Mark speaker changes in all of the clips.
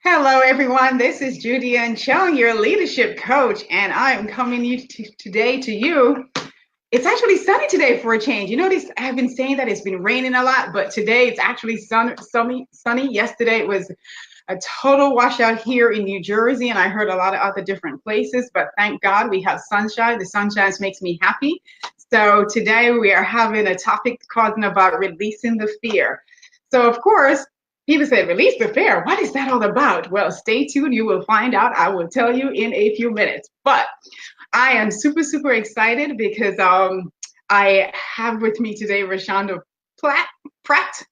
Speaker 1: Hello, everyone. This is Judy and Chung, your leadership coach, and I am coming today to you. It's actually sunny today for a change. You notice I have been saying that it's been raining a lot, but today it's actually sunny. Yesterday it was a total washout here in New Jersey, and I heard a lot of other different places, but thank God we have sunshine. The sunshine makes me happy. So today we are having a topic talking about releasing the fear. So, of course, people say, release the fear. What is that all about? Well, stay tuned. You will find out. I will tell you in a few minutes. But I am super excited because I have with me today Roshanda Pratt.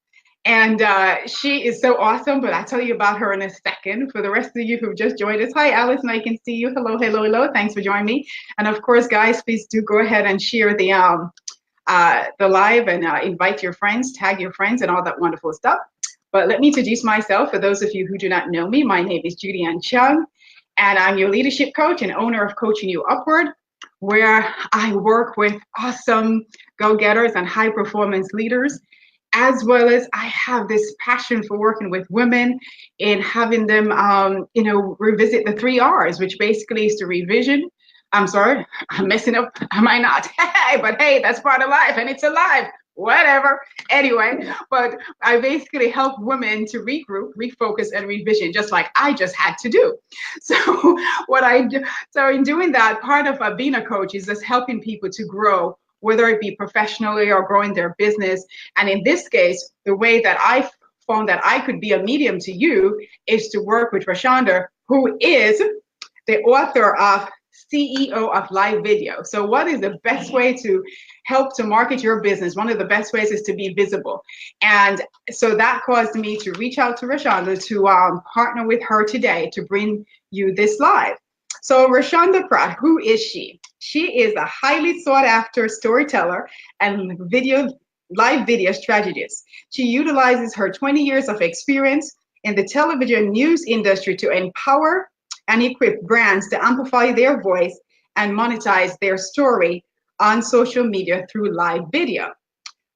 Speaker 1: And she is so awesome, but I'll tell you about her in a second. For the rest of you who've just joined us, hi, Alice, and I can see you. Hello. Thanks for joining me. And of course, guys, please do go ahead and share the live and invite your friends, tag your friends, and all that wonderful stuff. But let me introduce myself. For those of you who do not know me, my name is Judy Ann Chung, and I'm your leadership coach and owner of Coaching You Upward, where I work with awesome go-getters and high-performance leaders, as well as I have this passion for working with women in having them, revisit the 3 R's, which basically is to revision. I'm sorry, I'm messing up. Am I not? But hey, that's part of life, and it's alive. Whatever. Anyway, but I basically help women to regroup, refocus, and revision, just like I just had to do. So what I do, so in doing that, part of being a coach is just helping people to grow, whether it be professionally or growing their business. And in this case, the way that I found that I could be a medium to you is to work with Roshanda, who is the author of CEO of Live Video. So what is the best way to help to market your business? One of the best ways is to be visible. And so that caused me to reach out to Roshanda to partner with her today to bring you this live. So Roshanda Pratt, who is she? She is a highly sought after storyteller and live video strategist. She utilizes her 20 years of experience in the television news industry to empower and equip brands to amplify their voice and monetize their story on social media through live video.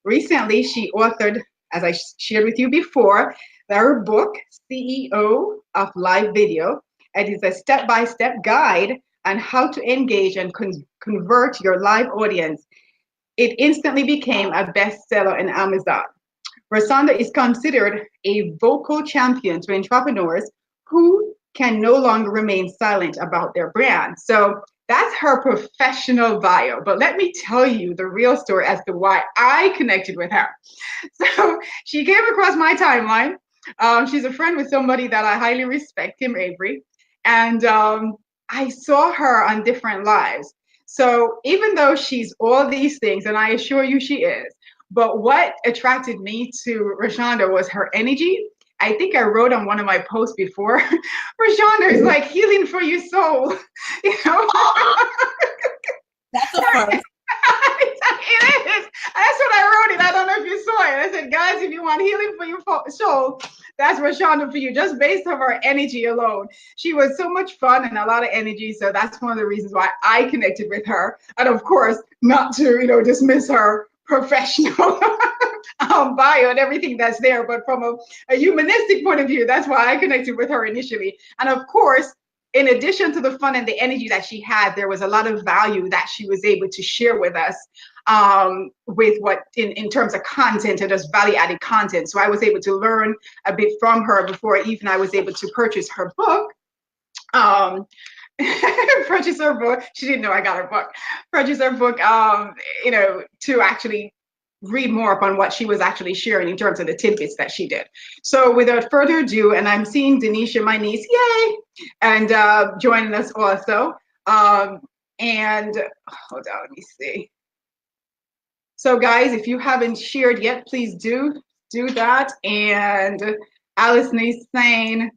Speaker 1: Recently, she authored, as I shared with you before, her book, CEO of Live Video. It is a step-by-step guide on how to engage and convert your live audience. It instantly became a bestseller on Amazon. Roshanda is considered a vocal champion to entrepreneurs who can no longer remain silent about their brand. So that's her professional bio. But let me tell you the real story as to why I connected with her. So she came across my timeline. She's a friend with somebody that I highly respect, Tim Avery. And I saw her on different lives. So even though she's all these things, and I assure you she is, but what attracted me to Roshanda was her energy. I think I wrote on one of my posts before, Roshanda is like healing for your soul, you know?
Speaker 2: That's a first.
Speaker 1: It is. That's what I wrote it. I don't know if you saw it. I said, guys, if you want healing for your soul, that's Roshanda for you, just based on her energy alone. She was so much fun and a lot of energy. So that's one of the reasons why I connected with her. And of course, not to, dismiss her professional bio and everything that's there, but from a humanistic point of view, that's why I connected with her initially. And of course, in addition to the fun and the energy that she had, there was a lot of value that she was able to share with us with what in terms of content and just value-added content. So I was able to learn a bit from her before even I was able to purchase her book. Purchase her book. She didn't know I got her book. Purchase her book, to actually read more upon what she was actually sharing in terms of the tidbits that she did. So without further ado, and I'm seeing Denisha, my niece, yay, and joining us also. And hold on, let me see. So guys, if you haven't shared yet, please do that. And Alice is saying,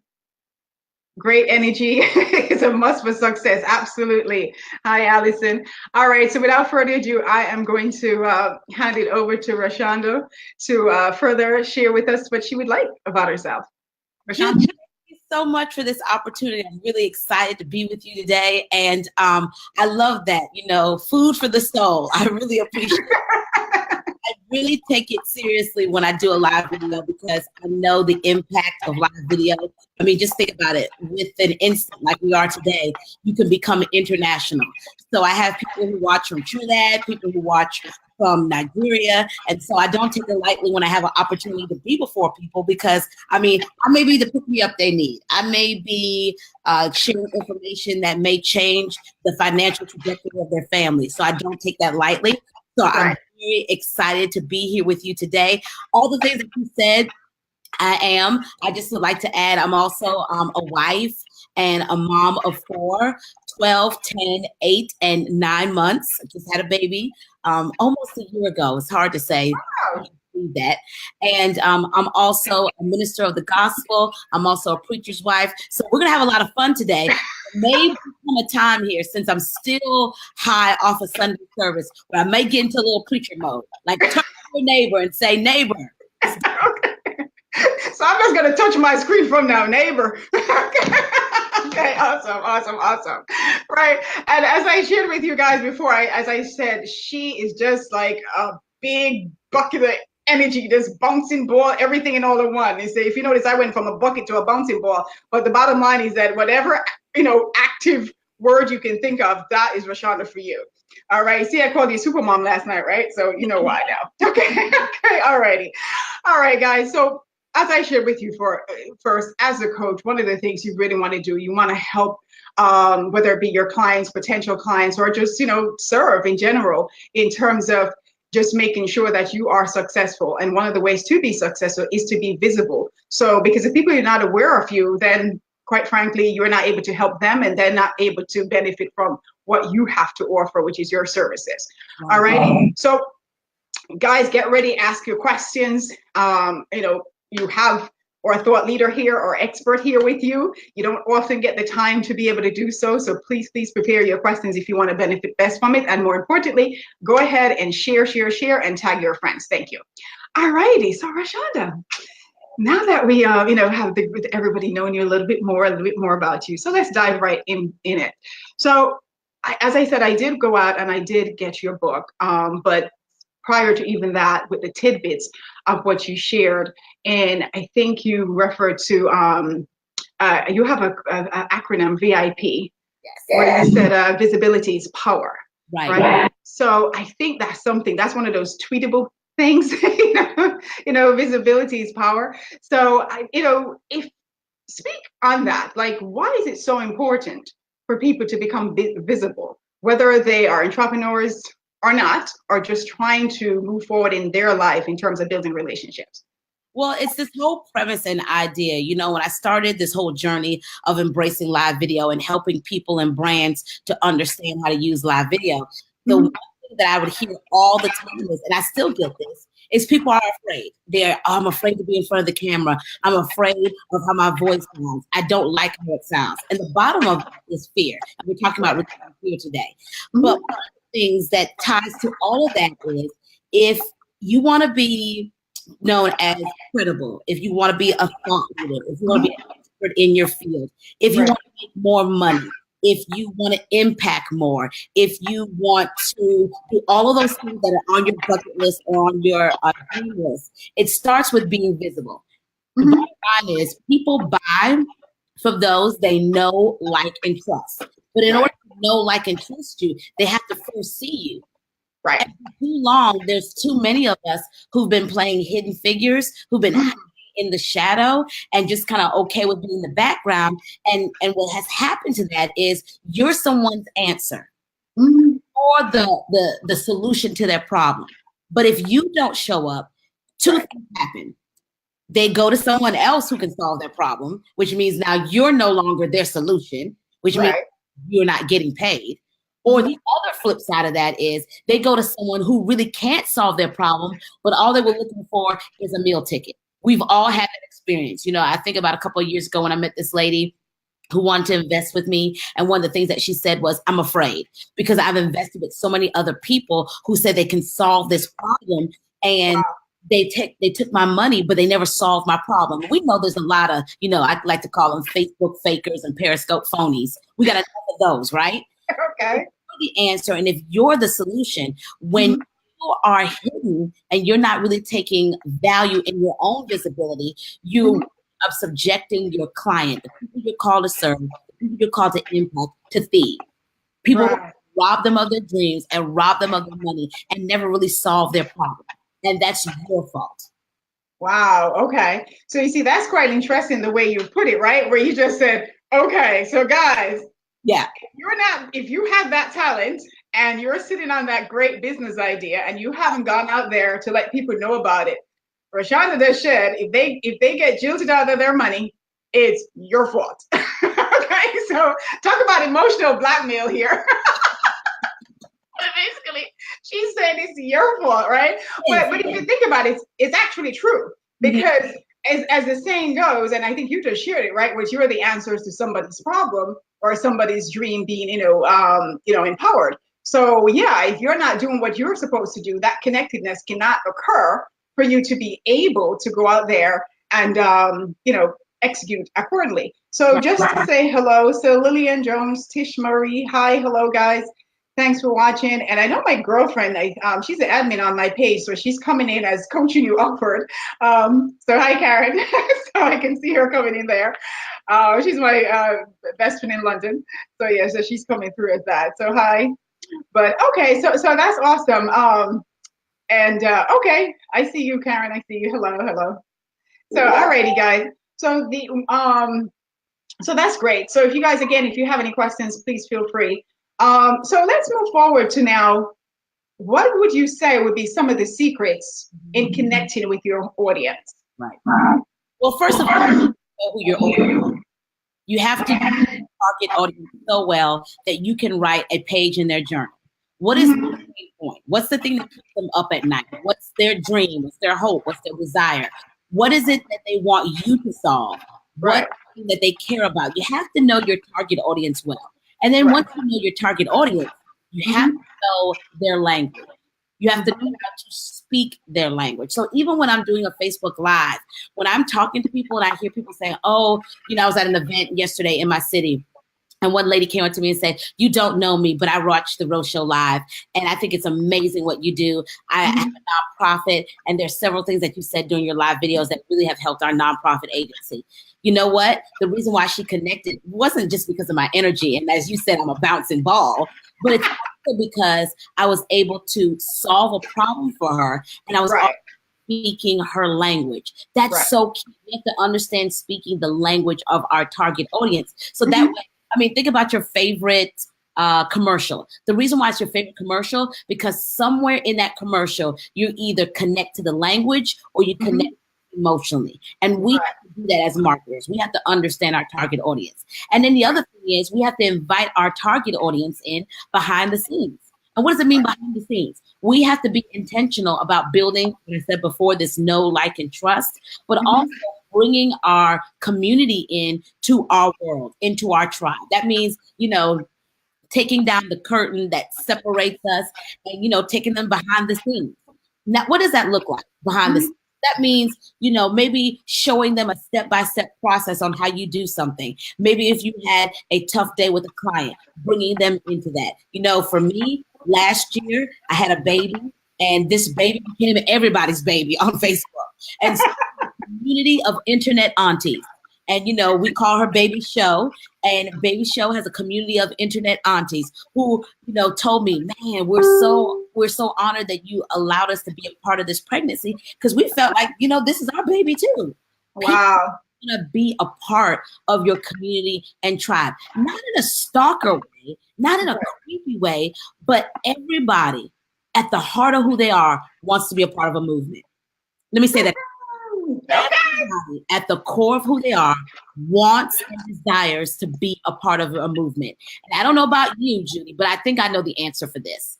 Speaker 1: great energy is a must for success. Absolutely. Hi, Allison. All right. So without further ado, I am going to hand it over to Roshanda to further share with us what she would like about herself.
Speaker 2: Roshanda. Thank you so much for this opportunity. I'm really excited to be with you today. And I love that, food for the soul. I really appreciate it. I really take it seriously when I do a live video because I know the impact of live video. I mean, just think about it. With an instant like we are today, you can become international. So I have people who watch from Trinidad, people who watch from Nigeria. And so I don't take it lightly when I have an opportunity to be before people because, I mean, I may be the pick-me-up they need. I may be sharing information that may change the financial trajectory of their family. So I don't take that lightly. So I'm very excited to be here with you today. All the things that you said, I am. I just would like to add, I'm also a wife and a mom of 4, 12, 10, 8, and 9 months. I just had a baby almost a year ago. It's hard to say.
Speaker 1: Wow.
Speaker 2: That. And I'm also a minister of the gospel. I'm also a preacher's wife. So we're going to have a lot of fun today. Maybe come a time here, since I'm still high off of Sunday service, where I may get into a little preacher mode. Like turn to your neighbor and say, neighbor.
Speaker 1: Okay. So I'm just going to touch my screen from now, neighbor. Okay, awesome. Right. And as I shared with you guys before, as I said, she is just like a big bucket of energy, this bouncing ball, everything in all in one. And so if you notice, I went from a bucket to a bouncing ball. But the bottom line is that whatever, active word you can think of, that is Roshanda for you. All right. See, I called you Supermom last night, right? So you know why now. Okay. All righty. All right, guys. So as I shared with you first, as a coach, one of the things you really want to do, you want to help, whether it be your clients, potential clients, or just, serve in general in terms of just making sure that you are successful. And one of the ways to be successful is to be visible. So because if people are not aware of you, then quite frankly, you're not able to help them and they're not able to benefit from what you have to offer, which is your services. Wow. All right. So guys, get ready, ask your questions. You have or a thought leader here or expert here with you. You don't often get the time to be able to do so. So please prepare your questions if you want to benefit best from it. And more importantly, go ahead and share, and tag your friends. Thank you. All righty. So Roshanda, now that we, have everybody knowing you a little bit more about you. So let's dive right in it. So as I said, I did go out and I did get your book, but prior to even that, with the tidbits of what you shared, and I think you referred to, you have an acronym, VIP, yes, where you said visibility is power, right? So I think that's one of those tweetable things, visibility is power. So, speak on that, like, why is it so important for people to become visible, whether they are entrepreneurs or not, or just trying to move forward in their life in terms of building relationships?
Speaker 2: Well, it's this whole premise and idea. When I started this whole journey of embracing live video and helping people and brands to understand how to use live video, the one thing that I would hear all the time is, and I still get this, is people are afraid. I'm afraid to be in front of the camera. I'm afraid of how my voice sounds. I don't like how it sounds. And the bottom of it is fear. And we're talking about fear today. But things that ties to all of that is, if you want to be known as credible, if you want to be a thought leader, if you want to be an expert in your field, if you want to make more money, if you want to impact more, if you want to do all of those things that are on your bucket list or on your dream list, it starts with being visible. The bottom line is, people buy from those they know, like, and trust. But in order to know, like, and trust you, they have to first see you.
Speaker 1: Right.
Speaker 2: And for too long, there's too many of us who've been playing hidden figures, who've been in the shadow and just kind of okay with being in the background. And what has happened to that is you're someone's answer or the solution to their problem. But if you don't show up, two things happen. They go to someone else who can solve their problem, which means now you're no longer their solution, which means you're not getting paid. Or the other flip side of that is they go to someone who really can't solve their problem, but all they were looking for is a meal ticket. We've all had that experience. I think about a couple of years ago when I met this lady who wanted to invest with me. And one of the things that she said was, I'm afraid because I've invested with so many other people who said they can solve this problem. And they took my money, but they never solved my problem. We know there's a lot of, I like to call them Facebook fakers and Periscope phonies. We got enough of those, right?
Speaker 1: Okay.
Speaker 2: If you're the answer, and if you're the solution, when people are hidden and you're not really taking value in your own visibility, you end up subjecting your client, the people you're called to serve, the people you're called to impact, to thieves. People rob them of their dreams and rob them of their money and never really solve their problem. And that's your fault.
Speaker 1: Wow. Okay. So you see, that's quite interesting the way you put it, right? Where you just said, okay, so guys,
Speaker 2: yeah,
Speaker 1: if you have that talent and you're sitting on that great business idea and you haven't gone out there to let people know about it, Roshanda just said, if they get jilted out of their money, it's your fault. Okay. So talk about emotional blackmail here. Basically, she's saying it's your fault, right? But if you think about it, it's actually true, because as the saying goes, and I think you just shared it, right? Which you're the answers to somebody's problem or somebody's dream being, empowered. So yeah, if you're not doing what you're supposed to do, that connectedness cannot occur for you to be able to go out there and execute accordingly. So just to say hello, so Lillian Jones, Tish Marie, hi, hello guys. Thanks for watching. And I know my girlfriend, she's an admin on my page, so she's coming in as coaching you upward. So hi, Karen. So I can see her coming in there. She's my best friend in London. So yeah, so she's coming through as that. So hi. But okay, so that's awesome. Okay, I see you, Karen. I see you. Hello. So alrighty, guys. So so that's great. So if you guys, again, if you have any questions, please feel free. So let's move forward to now, what would you say would be some of the secrets in connecting with your audience?
Speaker 2: Right. Well, first of all, you know who your audience is. You have to target audience so well that you can write a page in their journal. What is the main point? What's the thing that keeps them up at night? What's their dream? What's their hope? What's their desire? What is it that they want you to solve? What is it that they care about? You have to know your target audience well. And then once you know your target audience, you have to know their language. You have to know how to speak their language. So even when I'm doing a Facebook Live, when I'm talking to people and I hear people saying, oh, I was at an event yesterday in my city, and one lady came up to me and said, you don't know me, but I watched the Rosho Live, and I think it's amazing what you do. I have a nonprofit, and there's several things that you said during your live videos that really have helped our nonprofit agency. You know what? The reason why she connected wasn't just because of my energy. And as you said, I'm a bouncing ball, but it's also because I was able to solve a problem for her. And I was speaking her language. That's so key. We have to understand speaking the language of our target audience. So that way, think about your favorite commercial. The reason why it's your favorite commercial, because somewhere in that commercial, you either connect to the language or you connect emotionally. And we have to do that as marketers. We have to understand our target audience. And then the other thing is we have to invite our target audience in behind the scenes. And what does it mean behind the scenes? We have to be intentional about building, like I said before, this know, like, and trust, but also bringing our community in to our world, into our tribe. That means, taking down the curtain that separates us and, taking them behind the scenes. Now, what does that look like behind the scenes? That means, maybe showing them a step-by-step process on how you do something. Maybe if you had a tough day with a client, bringing them into that. For me, last year, I had a baby, and this baby became everybody's baby on Facebook. And so a community of internet aunties. And, we call her Baby Show, and Baby Show has a community of internet aunties who, told me, man, we're so honored that you allowed us to be a part of this pregnancy, because we felt like, this is our baby too.
Speaker 1: Wow.
Speaker 2: People want to be a part of your community and tribe, not in a stalker way, not in a creepy way, but everybody at the heart of who they are wants to be a part of a movement. Let me say that. Everybody at the core of who they are wants and desires to be a part of a movement. And I don't know about you, Judy, but I think I know the answer for this.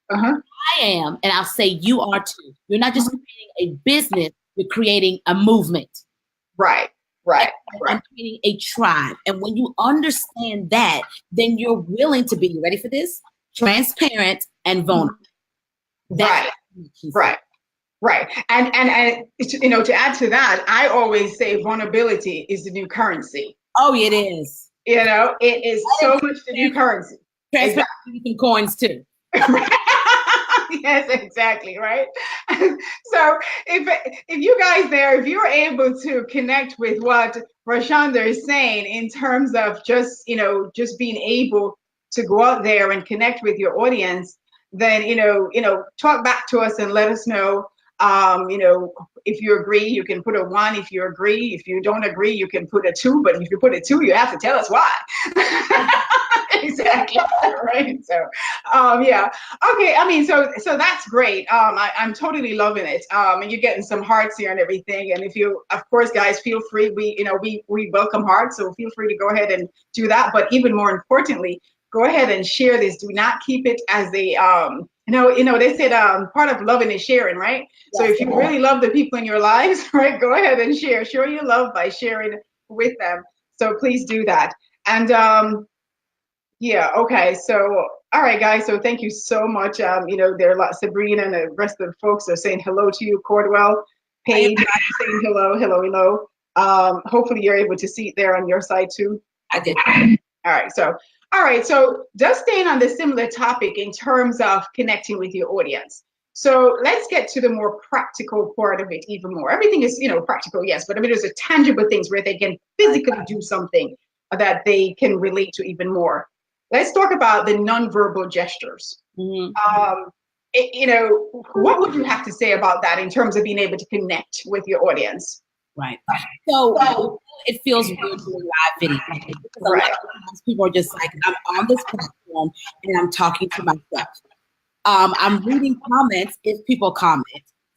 Speaker 2: I am, and I'll say you are too. You're not just creating a business, you're creating a movement.
Speaker 1: Right.
Speaker 2: And creating a tribe. And when you understand that, then you're willing to be, you ready for this? Transparent and vulnerable.
Speaker 1: Right. And to add to that, I always say vulnerability is the new currency.
Speaker 2: Oh, it is.
Speaker 1: It is so much the new currency.
Speaker 2: Transparent some coins too.
Speaker 1: Yes, exactly, right? So if you guys there, if you're able to connect with what Roshanda is saying in terms of just, just being able to go out there and connect with your audience, then, talk back to us and let us know. If you agree, you can put a 1. If you agree, if you don't agree, you can put a 2. But if you put a 2, you have to tell us why. Exactly. Right. So, yeah. Okay. I mean, so that's great. I'm totally loving it. And you're getting some hearts here and everything. And if you, of course, guys, feel free. We welcome hearts. So feel free to go ahead and do that. But even more importantly, go ahead and share this. Do not keep it as a, they said part of loving is sharing, right? Yes. So if you really love the people in your lives, right, go ahead and share. Show your love by sharing with them. So please do that. And yeah, okay. So, all right, guys. So thank you so much. There are a lot. Sabrina and the rest of the folks are saying hello to you. Cordwell, Paige, saying hello, hello, hello. Hopefully you're able to see it there on your side too.
Speaker 2: I did.
Speaker 1: All right. So just staying on the similar topic in terms of connecting with your audience. So let's get to the more practical part of it even more. Everything is, practical, yes, but I mean, there's a tangible things where they can physically do something that they can relate to even more. Let's talk about the nonverbal gestures.
Speaker 2: Mm-hmm.
Speaker 1: What would you have to say about that in terms of being able to connect with your audience?
Speaker 2: Right. So it feels weird doing live video because a lot of times people are just like, I'm on this platform and I'm talking to myself. I'm reading comments if people comment.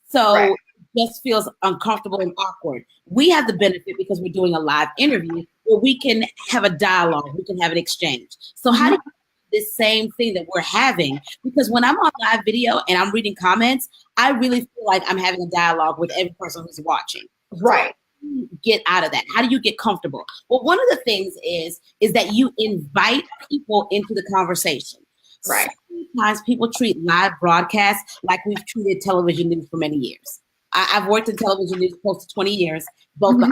Speaker 2: So it just feels uncomfortable and awkward. We have the benefit because we're doing a live interview where we can have a dialogue, we can have an exchange. So how do you do this same thing that we're having? Because when I'm on live video and I'm reading comments, I really feel like I'm having a dialogue with every person who's watching.
Speaker 1: Right.
Speaker 2: So how do you get out of that? How do you get comfortable? Well, one of the things is that you invite people into the conversation.
Speaker 1: Right.
Speaker 2: Sometimes people treat live broadcasts like we've treated television news for many years. I've worked in television news close to 20 years, both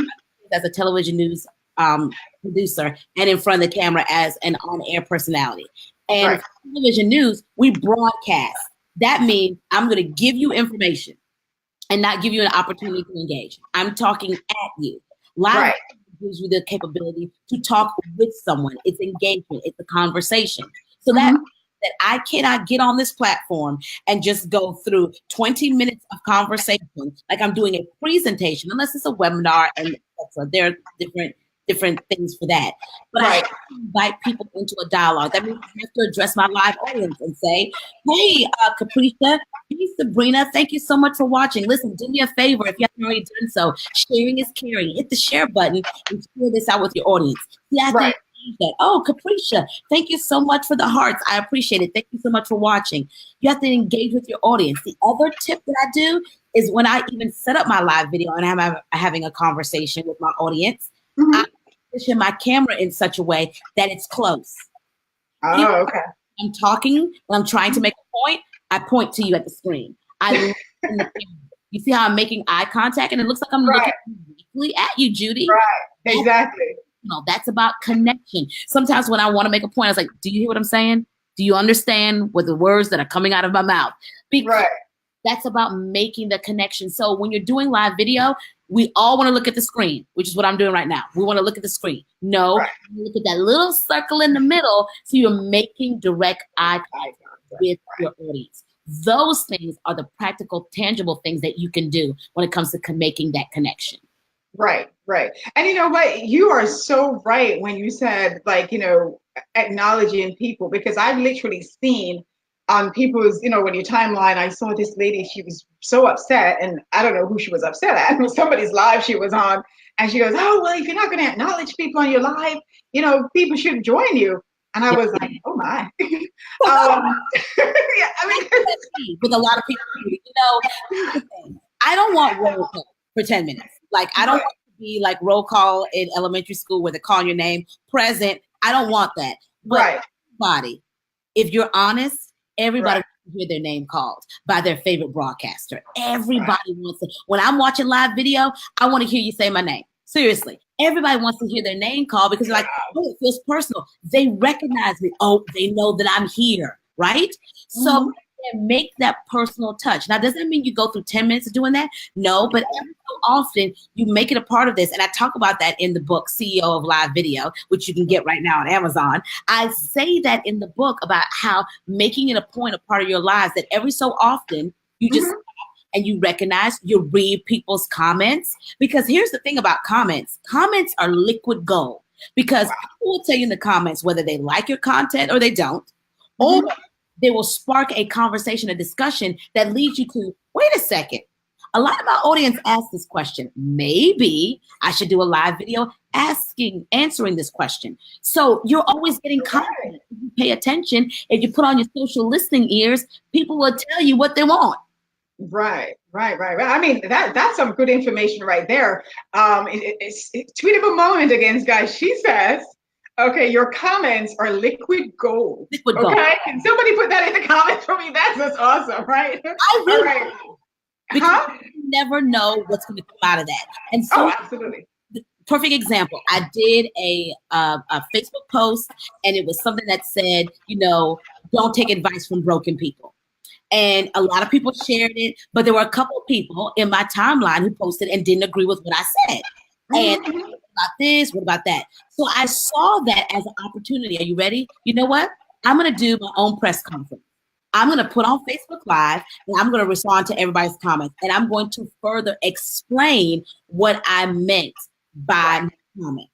Speaker 2: as a television news producer and in front of the camera as an on-air personality. And television news, we broadcast. That means I'm going to give you information and not give you an opportunity to engage. I'm talking at you. Live gives you the capability to talk with someone. It's engagement. It's a conversation. So that I cannot get on this platform and just go through 20 minutes of conversation like I'm doing a presentation, unless it's a webinar, and there are different things for that. But I have to invite people into a dialogue. That means I have to address my live audience and say, hey, Capricia, hey, Sabrina, thank you so much for watching. Listen, do me a favor if you haven't already done so. Sharing is caring. Hit the share button and share this out with your audience. See, I think that, oh, Capricia, thank you so much for the hearts. I appreciate it. Thank you so much for watching. You have to engage with your audience. The other tip that I do is when I even set up my live video and I'm having a conversation with my audience, I position my camera in such a way that it's close.
Speaker 1: Oh, okay.
Speaker 2: I'm talking, when I'm trying to make a point, I point to you at the screen. I look in the camera. You see how I'm making eye contact, and it looks like I'm looking directly at you, Judy.
Speaker 1: Right, exactly.
Speaker 2: That's about connection. Sometimes when I want to make a point, I was like, do you hear what I'm saying? Do you understand what the words that are coming out of my mouth? Because that's about making the connection. So when you're doing live video, we all want to look at the screen, which is what I'm doing right now. We want to look at the screen. No, look at that little circle in the middle. So you're making direct eye contact with your audience. Those things are the practical, tangible things that you can do when it comes to making that connection.
Speaker 1: Right. And you know what? You are so right when you said, like, acknowledging people, because I've literally seen on people's, when your timeline, I saw this lady, she was so upset, and I don't know who she was upset at. It was somebody's live she was on, and she goes, oh, well, if you're not going to acknowledge people on your live, people should join you. And I was like, oh my. Yeah, I mean,
Speaker 2: with a lot of people, here's the thing. I don't want roll call for 10 minutes. Like, I don't want to be like roll call in elementary school where they're calling your name, present. I don't want that. But everybody, if you're honest, everybody wants to hear their name called by their favorite broadcaster. Everybody wants to. When I'm watching live video, I want to hear you say my name. Seriously. Everybody wants to hear their name called because they're like, oh, it feels personal. They recognize me. Oh, they know that I'm here, right? So and make that personal touch. Now, does that mean you go through 10 minutes of doing that? No, but every so often you make it a part of this. And I talk about that in the book, CEO of Live Video, which you can get right now on Amazon. I say that in the book about how making it a point, a part of your lives, that every so often you just and you recognize, you read people's comments. Because here's the thing about comments. Comments are liquid gold. Because people will tell you in the comments whether they like your content or they don't. Or they will spark a conversation, a discussion that leads you to, wait a second. A lot of my audience ask this question. Maybe I should do a live video answering this question. So you're always getting content. If you pay attention, if you put on your social listening ears, people will tell you what they want.
Speaker 1: Right. I mean, that's some good information right there. It's tweetable moment again, guys. She says, okay, your comments are liquid gold.
Speaker 2: Liquid gold.
Speaker 1: Okay, can somebody put that in the comments for me? That's just awesome, right?
Speaker 2: I really,
Speaker 1: all right.
Speaker 2: Because you never know what's going to come out of that. And so,
Speaker 1: absolutely.
Speaker 2: Perfect example. I did a Facebook post, and it was something that said, don't take advice from broken people. And a lot of people shared it, but there were a couple of people in my timeline who posted and didn't agree with what I said. And what about this? What about that? So I saw that as an opportunity. Are you ready? You know what? I'm going to do my own press conference. I'm going to put on Facebook Live, and I'm going to respond to everybody's comments. And I'm going to further explain what I meant by my comment.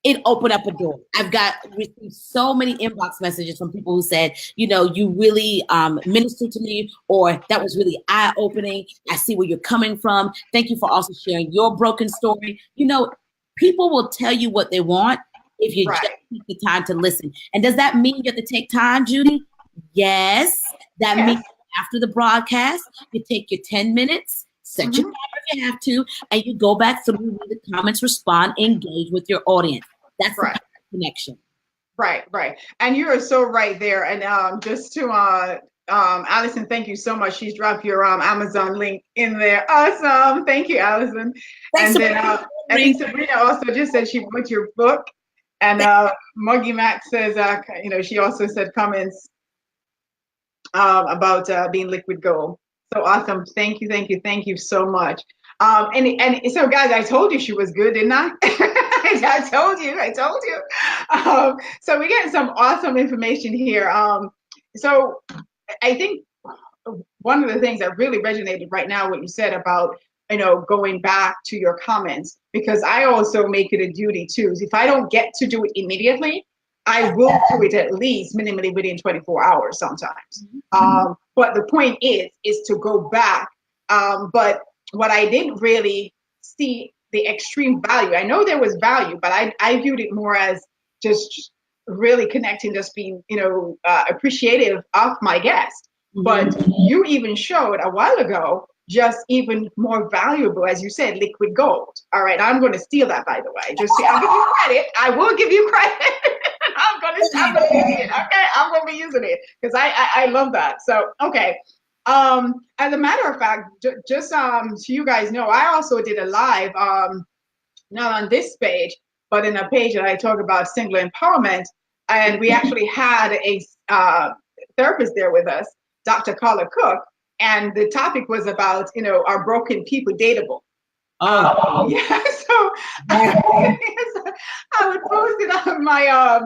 Speaker 2: It opened up a door. I've received so many inbox messages from people who said, you really ministered to me, or that was really eye-opening. I see where you're coming from. Thank you for also sharing your broken story. People will tell you what they want if you just take the time to listen. And does that mean you have to take time, Judy? Yes. That means after the broadcast, you take your 10 minutes, set your timer if you have to, and you go back through, read the comments, respond, engage with your audience. That's the connection. Right.
Speaker 1: And you are so right there. And just to Allison, thank you so much. She's dropped your Amazon link in there. Awesome. Thank you, Allison.
Speaker 2: Thanks,
Speaker 1: and then I think Sabrina also just said she wrote your book. And Muggy Mac says, she also said comments about being liquid gold. So awesome. Thank you so much. And so guys, I told you she was good, didn't I? I told you. So we're getting some awesome information here. So I think one of the things that really resonated right now, what you said about, going back to your comments, because I also make it a duty too. If I don't get to do it immediately, I will do it at least minimally within 24 hours sometimes. But the point is to go back. But what I didn't really see the extreme value. I know there was value, but I viewed it more as just really connecting, just being, appreciative of my guest. But you even showed a while ago, just even more valuable, as you said, liquid gold. All right, I'm going to steal that, by the way. Just I'll give you credit. I will give you credit. I'm going to use it. Okay, I'm going to be using it because I love that. So, okay. As a matter of fact, just so you guys know, I also did a live, not on this page, but in a page that I talk about single empowerment. And we actually had a therapist there with us, Dr. Carla Cook. And the topic was about, are broken people dateable? Yeah, so I would post it on my,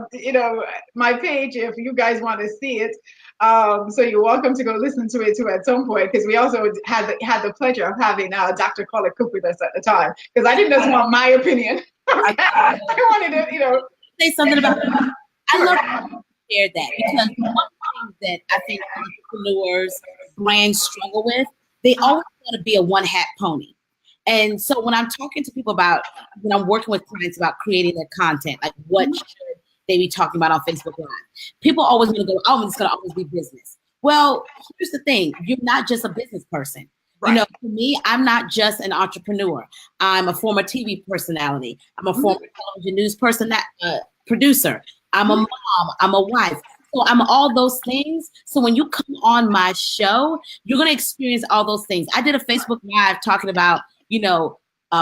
Speaker 1: my page if you guys want to see it. So you're welcome to go listen to it too at some point, because we also had the pleasure of having Dr. Carla Cook with us at the time, because I didn't just want my opinion. I wanted to,
Speaker 2: say something about that. I love that you shared that, because one thing that I think entrepreneurs, brands struggle with, they always want to be a one-hat pony. And so when I'm talking to people when I'm working with clients about creating their content, like what should they be talking about on Facebook Live, people always want to go, it's going to always be business. Well, here's the thing. You're not just a business person. Right. For me, I'm not just an entrepreneur. I'm a former TV personality. I'm a former television news producer. I'm a mom. I'm a wife. So I'm all those things. So when you come on my show, you're going to experience all those things. I did a Facebook Live talking about,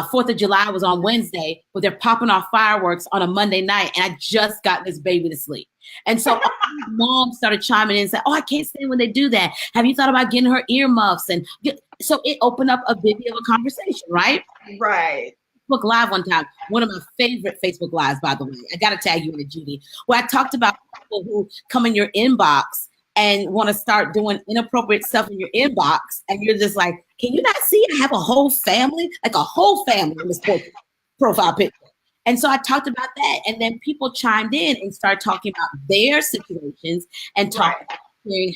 Speaker 2: 4th of July was on Wednesday, but they're popping off fireworks on a Monday night, and I just got this baby to sleep. And so moms started chiming in and said, oh, I can't stand when they do that. Have you thought about getting her earmuffs? And so it opened up a bit of a conversation, right?
Speaker 1: Right.
Speaker 2: Facebook Live one time, one of my favorite Facebook Lives, by the way. I got to tag you in it, Judy, where I talked about people who come in your inbox and want to start doing inappropriate stuff in your inbox. And you're just like, can you not see I have a whole family? Like a whole family in this profile picture. And so I talked about that. And then people chimed in and started talking about their situations and talking about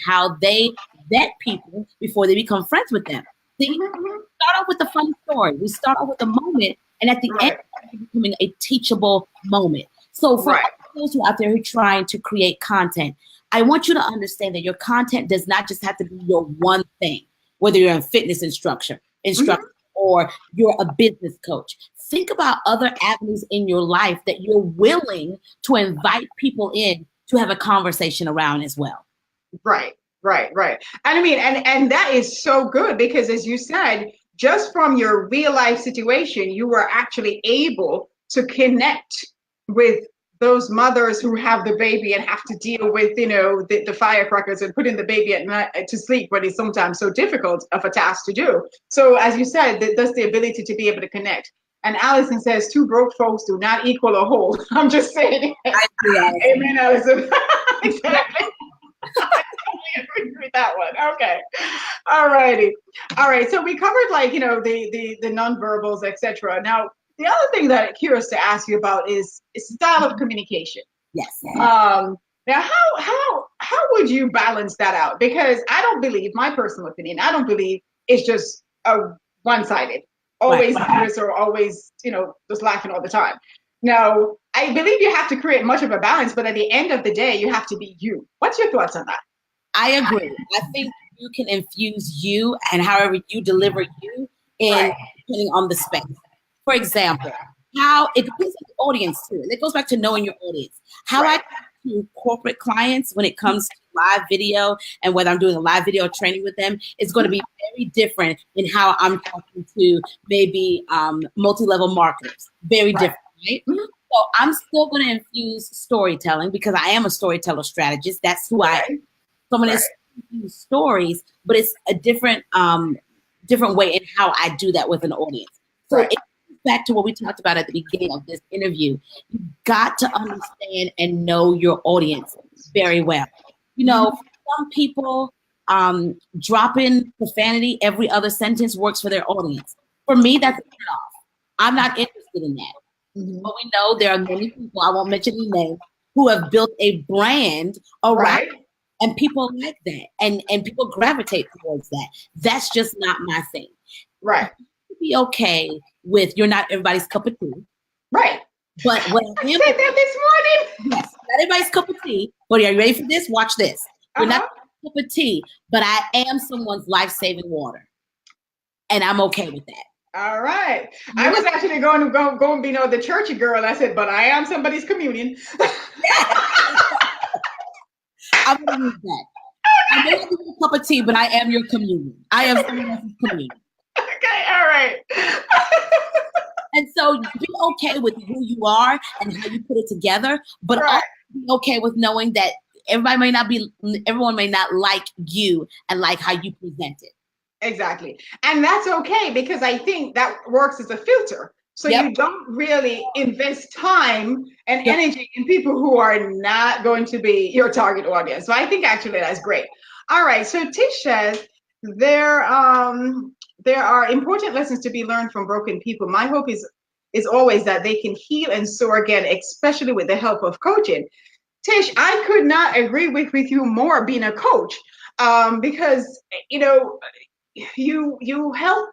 Speaker 2: how they vet people before they become friends with them. See, we start off with a funny story. We start off with a moment. And at the end, it's becoming a teachable moment. So for those who are out there who are trying to create content, I want you to understand that your content does not just have to be your one thing, whether you're a fitness instructor, or you're a business coach. Think about other avenues in your life that you're willing to invite people in to have a conversation around as well.
Speaker 1: Right. And I mean, and that is so good because, as you said, just from your real life situation, you were actually able to connect with those mothers who have the baby and have to deal with, the firecrackers and putting the baby at night to sleep, but it's sometimes so difficult of a task to do. So as you said, that's the ability to be able to connect. And Allison says, two broke folks do not equal a whole. I'm just saying. Amen, Allison. Exactly. I totally agree with that one. Okay. All righty. All right. So we covered the nonverbals, etc. Now, the other thing that I'm curious to ask you about is style of communication.
Speaker 2: Yes.
Speaker 1: Now, how would you balance that out? Because I don't believe, my personal opinion, I don't believe it's just a one-sided, always serious or always, just laughing all the time. No, I believe you have to create much of a balance, but at the end of the day, you have to be you. What's your thoughts on that?
Speaker 2: I agree. I think you can infuse you and however you deliver you in depending on the space. For example, how it depends on the audience too. And it goes back to knowing your audience. How I talk to corporate clients when it comes to live video and whether I'm doing a live video training with them is going to be very different in how I'm talking to maybe multi-level marketers. Very different, right? So I'm still going to infuse storytelling because I am a storyteller strategist. That's who I am. So I'm going to infuse stories, but it's a different way in how I do that with an audience. So it goes back to what we talked about at the beginning of this interview. You've got to understand and know your audience very well. Some people dropping profanity every other sentence works for their audience. For me, that's a turn-off. I'm not interested in that. But we know there are many people, I won't mention any names, who have built a brand around and people like that. And people gravitate towards that. That's just not my thing.
Speaker 1: Right.
Speaker 2: Be okay with you're not everybody's cup of tea.
Speaker 1: Right.
Speaker 2: But what
Speaker 1: I said that this morning.
Speaker 2: Yes, not everybody's cup of tea. But are you ready for this? Watch this. You're not a cup of tea, but I am someone's life-saving water. And I'm okay with that.
Speaker 1: All right. I was actually going to be the churchy girl. I said, but I am somebody's communion.
Speaker 2: I'm going to use that. I may not be a cup of tea, but I am your communion. I am someone else's communion.
Speaker 1: Okay, all right.
Speaker 2: And so be okay with who you are and how you put it together, but also be okay with knowing that everyone may not like you and like how you present it.
Speaker 1: Exactly. And that's okay because I think that works as a filter. So you don't really invest time and energy in people who are not going to be your target audience. So I think actually that's great. All right. So Tish says there are important lessons to be learned from broken people. My hope is always that they can heal and soar again, especially with the help of coaching. Tish, I could not agree with you more being a coach because, you help.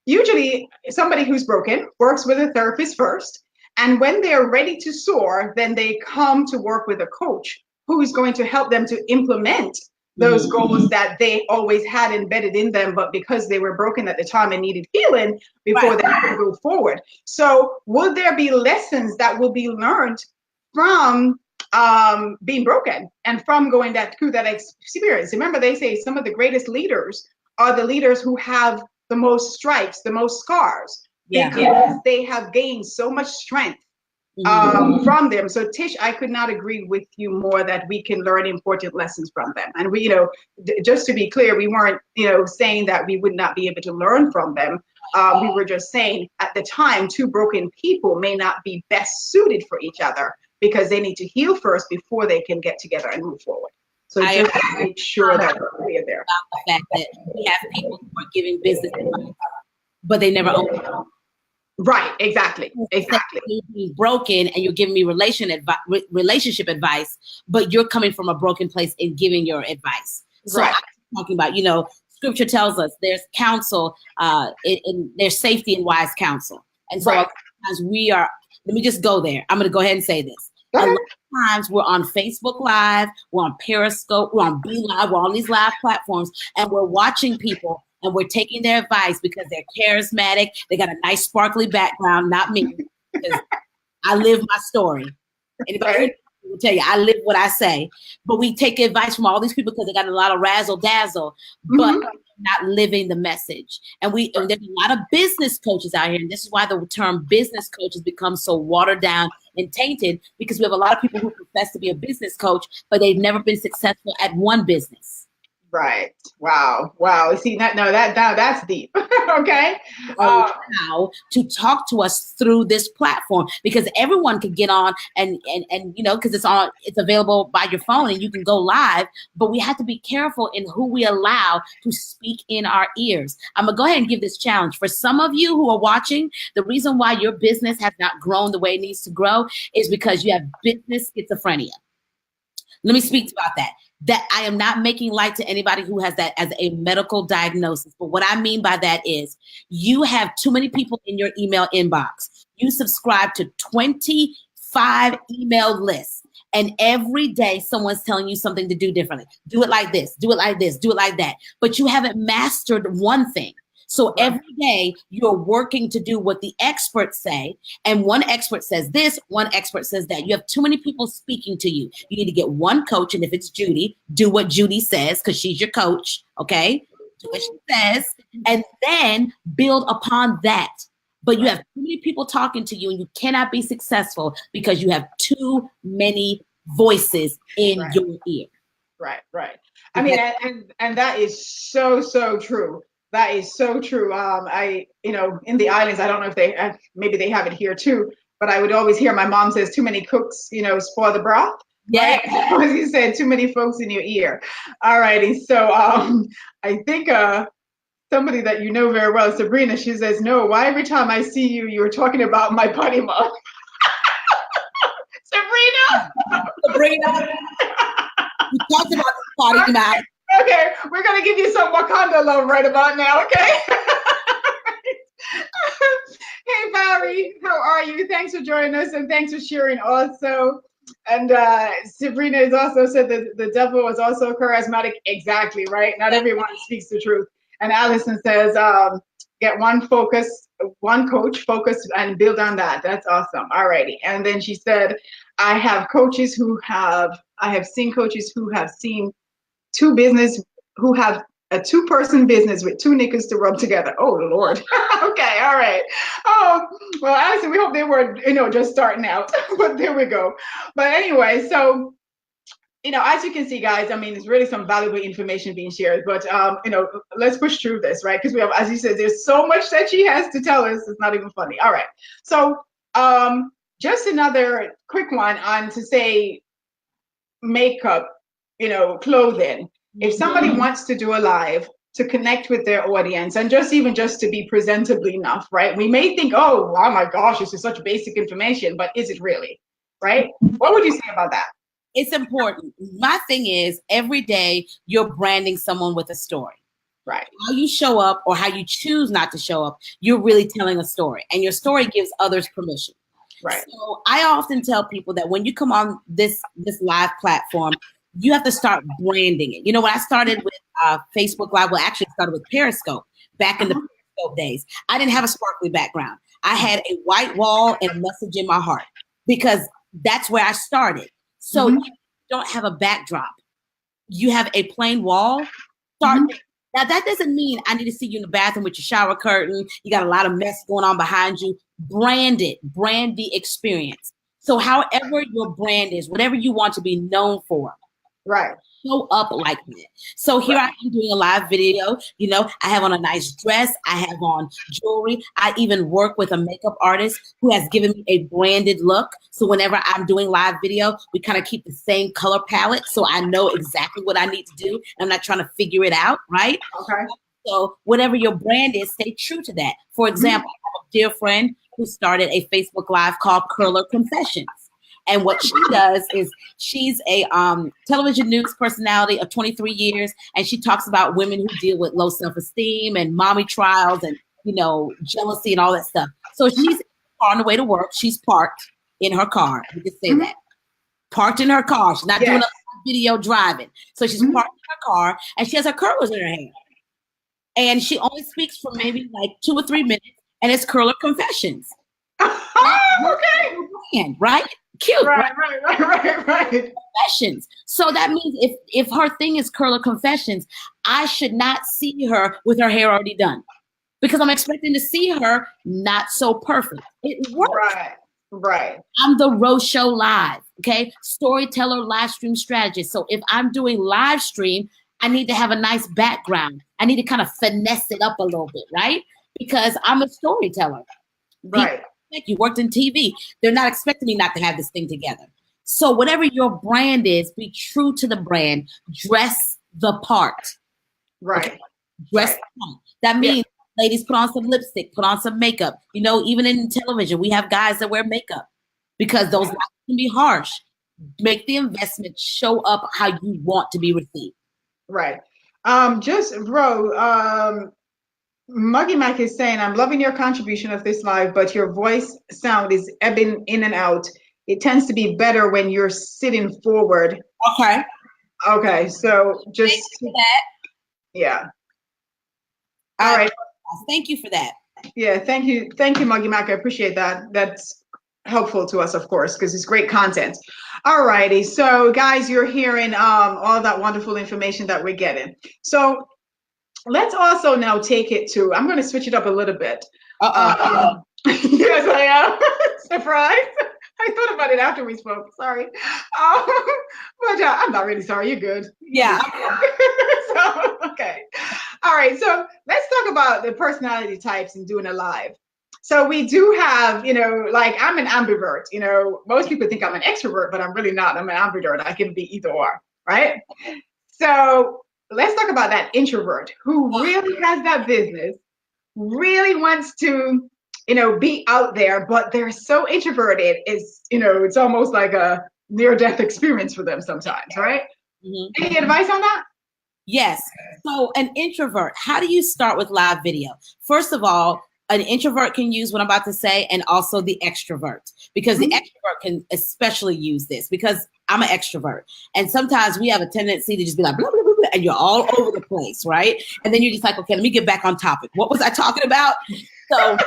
Speaker 1: Usually somebody who's broken works with a therapist first. And when they're ready to soar, then they come to work with a coach who is going to help them to implement those goals that they always had embedded in them, but because they were broken at the time and needed healing before they could go forward. So will there be lessons that will be learned from being broken and from going through that experience? Remember, they say some of the greatest leaders are the leaders who have the most stripes, the most scars.
Speaker 2: Yeah.
Speaker 1: because they have gained so much strength from them. So Tish, I could not agree with you more that we can learn important lessons from them. And we, just to be clear, we weren't, saying that we would not be able to learn from them. We were just saying at the time, two broken people may not be best suited for each other because they need to heal first before they can get together and move forward. So just make sure that we're clear there.
Speaker 2: About the fact that we have people who are giving business advice, but they never own it.
Speaker 1: Right, exactly.
Speaker 2: You're being broken and you're giving me relationship advice, but you're coming from a broken place in giving your advice. So I'm talking about, scripture tells us there's counsel, and there's safety in wise counsel. And so sometimes let me just go there. I'm going to go ahead and say this. A lot of times we're on Facebook Live, we're on Periscope, we're on Be Live, we're on these live platforms, and we're watching people and we're taking their advice because they're charismatic. They got a nice sparkly background, not me, because I live my story. Anybody will tell you, I live what I say. But we take advice from all these people because they got a lot of razzle dazzle, but not living the message. And there's a lot of business coaches out here, and this is why the term business coach has become so watered down and tainted, because we have a lot of people who profess to be a business coach, but they've never been successful at one business.
Speaker 1: Right. Wow. See, that's deep. Okay.
Speaker 2: How to talk to us through this platform, because everyone can get on and because it's available by your phone and you can go live, but we have to be careful in who we allow to speak in our ears. I'm gonna go ahead and give this challenge for some of you who are watching. The reason why your business has not grown the way it needs to grow is because you have business schizophrenia. Let me speak about that. That I am not making light to anybody who has that as a medical diagnosis. But what I mean by that is you have too many people in your email inbox. You subscribe to 25 email lists. And every day someone's telling you something to do differently. Do it like this, do it like this, do it like that. But you haven't mastered one thing. So every day you're working to do what the experts say. And one expert says this, one expert says that. You have too many people speaking to you. You need to get one coach. And if it's Judy, do what Judy says, because she's your coach. Okay. Do what she says. And then build upon that. But you have too many people talking to you and you cannot be successful because you have too many voices in your ear.
Speaker 1: Right. I mean, and that is so true. That is so true. In the islands, I don't know if maybe they have it here too, but I would always hear my mom says, too many cooks, spoil the broth.
Speaker 2: Yeah.
Speaker 1: Right? As you said, too many folks in your ear. All righty. So I think somebody that you know very well, Sabrina, she says, no, why every time I see you, you're talking about my potty mouth? Sabrina.
Speaker 2: We talked about the potty mouth.
Speaker 1: Okay, we're going to give you some Wakanda love right about now, okay? Hey, Valerie, how are you? Thanks for joining us, and thanks for sharing also. And Sabrina has also said that the devil is also charismatic. Exactly, right? Not everyone speaks the truth. And Allison says, get one coach, focus, and build on that. That's awesome. All righty. And then she said, I have seen coaches who have seen who have a two-person business with two knickers to rub together. Oh, Lord. Okay, all right. Well, Allison, we hope they were, just starting out, but there we go. But anyway, so, as you can see, guys, I mean, there's really some valuable information being shared, but, let's push through this, right? Because we have, as you said, there's so much that she has to tell us. It's not even funny. All right. So, just another quick one on to say makeup, clothing. If somebody wants to do a live to connect with their audience and just to be presentably enough, right? We may think, oh my gosh, this is such basic information, but is it really, right? What would you say about that?
Speaker 2: It's important. My thing is every day you're branding someone with a story.
Speaker 1: Right.
Speaker 2: How you show up or how you choose not to show up, you're really telling a story, and your story gives others permission.
Speaker 1: Right.
Speaker 2: So I often tell people that when you come on this live platform, you have to start branding it. When I started with Facebook Live, actually started with Periscope back in the Periscope days. I didn't have a sparkly background. I had a white wall and a message in my heart because that's where I started. So you don't have a backdrop. You have a plain wall. Start. Now, that doesn't mean I need to see you in the bathroom with your shower curtain. You got a lot of mess going on behind you. Brand it, brand the experience. So however your brand is, whatever you want to be known for,
Speaker 1: Right.
Speaker 2: show up like that. So here I am doing a live video. You know, I have on a nice dress. I have on jewelry. I even work with a makeup artist who has given me a branded look. So whenever I'm doing live video, we kind of keep the same color palette. So I know exactly what I need to do. I'm not trying to figure it out, right?
Speaker 1: Okay.
Speaker 2: So whatever your brand is, stay true to that. For example, I have a dear friend who started a Facebook Live called Curler Confessions. And what she does is she's a television news personality of 23 years, and she talks about women who deal with low self-esteem and mommy trials and, you know, jealousy and all that stuff. So she's on the way to work. She's parked in her car. You can say that. Parked in her car. She's not doing a video driving. So she's parked in her car, and she has her curlers in her hand. And she only speaks for maybe like 2 or 3 minutes, and it's Curler Confessions.
Speaker 1: Okay.
Speaker 2: Right? Cute.
Speaker 1: Right.
Speaker 2: Confessions. So that means if her thing is Curler Confessions, I should not see her with her hair already done, because I'm expecting to see her not so perfect. It works.
Speaker 1: Right.
Speaker 2: I'm the Rosho Live, okay? Storyteller, live stream strategist. So if I'm doing live stream, I need to have a nice background. I need to kind of finesse it up a little bit, right? Because I'm a storyteller.
Speaker 1: Right.
Speaker 2: You worked in TV. They're not expecting me not to have this thing together. So whatever your brand is, be true to the brand. Dress the part.
Speaker 1: Right.
Speaker 2: Okay? Dress the part. That means, ladies, put on some lipstick, put on some makeup. You know, even in television, we have guys that wear makeup because those lights can be harsh. Make the investment show up how you want to be received.
Speaker 1: Right. Muggy Mac is saying, I'm loving your contribution of this live, but your voice sound is ebbing in and out. It tends to be better when you're sitting forward. Okay. So just
Speaker 2: thank you for that.
Speaker 1: Yeah. All right.
Speaker 2: Thank you for that.
Speaker 1: Yeah. Thank you, Muggy Mac. I appreciate that. That's helpful to us, of course, because it's great content. All righty. So guys, you're hearing all that wonderful information that we're getting. So let's also now take it to, I'm going to switch it up a little bit. Yes, I am. Surprise. I thought about it after we spoke. Sorry. But I'm not really sorry. You're good.
Speaker 2: Yeah.
Speaker 1: So, okay. All right. So let's talk about the personality types and doing a live. So we do have, you know, like I'm an ambivert. You know, most people think I'm an extrovert, but I'm really not. I'm an ambivert. I can be either or, right? So let's talk about that introvert who really has that business, really wants to, you know, be out there, but they're so introverted. It's, you know, it's almost like a near-death experience for them sometimes, right? Any advice on that?
Speaker 2: Yes. So an introvert, how do you start with live video? First of all, an introvert can use what I'm about to say, and also the extrovert, because the extrovert can especially use this, because I'm an extrovert. And sometimes we have a tendency to just be like, blah, blah, blah, blah, and you're all over the place, right? And then you're just like, okay, let me get back on topic. What was I talking about? So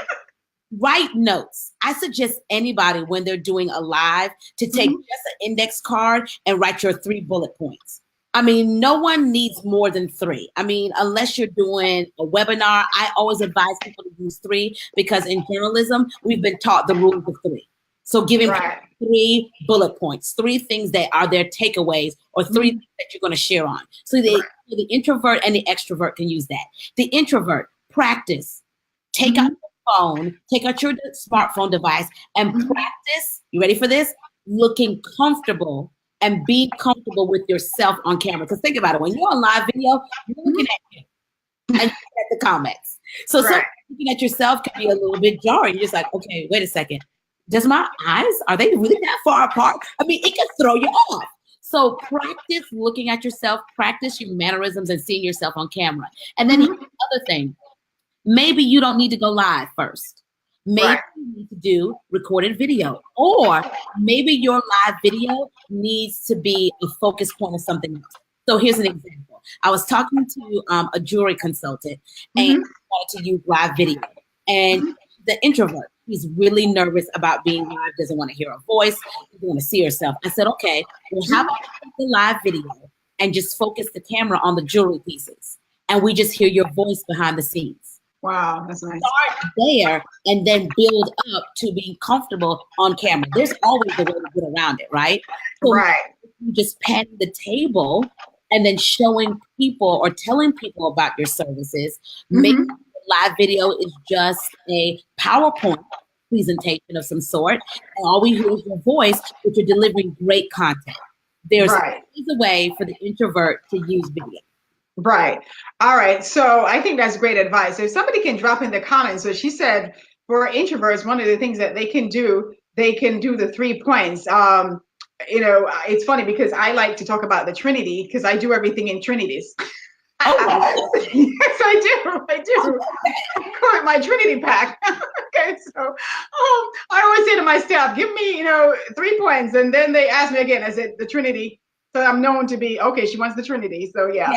Speaker 2: write notes. I suggest anybody when they're doing a live to take just an index card and write your 3 bullet points. I mean, no one needs more than 3. I mean, unless you're doing a webinar, I always advise people to use 3, because in journalism, we've been taught the rules of 3. So giving 3 bullet points, 3 things that are their takeaways, or 3 things that you're going to share on. So the introvert and the extrovert can use that. The introvert, practice. Take out your phone, take out your smartphone device, and practice, you ready for this? Looking comfortable and be comfortable with yourself on camera. Because think about it, when you're on live video, you're looking at you and looking at the comments. So sometimes looking at yourself can be a little bit jarring. You're just like, okay, wait a second. Does my eyes, are they really that far apart? I mean, it can throw you off. So practice looking at yourself, practice your mannerisms and seeing yourself on camera. And then here's the other thing. Maybe you don't need to go live first. Maybe you need to do recorded video, or maybe your live video needs to be a focus point of something else. So here's an example. I was talking to a jewelry consultant, and wanted to use live video. And the introvert, he's really nervous about being live, doesn't want to hear her voice, doesn't want to see herself. I said, okay, well, how about you take the live video and just focus the camera on the jewelry pieces? and we just hear your voice behind the scenes.
Speaker 1: Wow, that's nice.
Speaker 2: Start there and then build up to being comfortable on camera. There's always a way to get around it, right? So
Speaker 1: Right.
Speaker 2: you just patting the table and then showing people or telling people about your services. Maybe live video is just a PowerPoint presentation of some sort, and all we hear is your voice, but you're delivering great content. There's always a way for the introvert to use video.
Speaker 1: Right. All right. So I think that's great advice. If somebody can drop in the comments, so she said for introverts, one of the things that they can do the 3 points. You know, it's funny because I like to talk about the Trinity because I do everything in Trinities. Oh, yes, I do. I call it my Trinity pack. Okay, so I always say to my staff, give me, 3 points. And then they ask me again, I said, the Trinity. So I'm known to be, okay, she wants the Trinity. So yeah.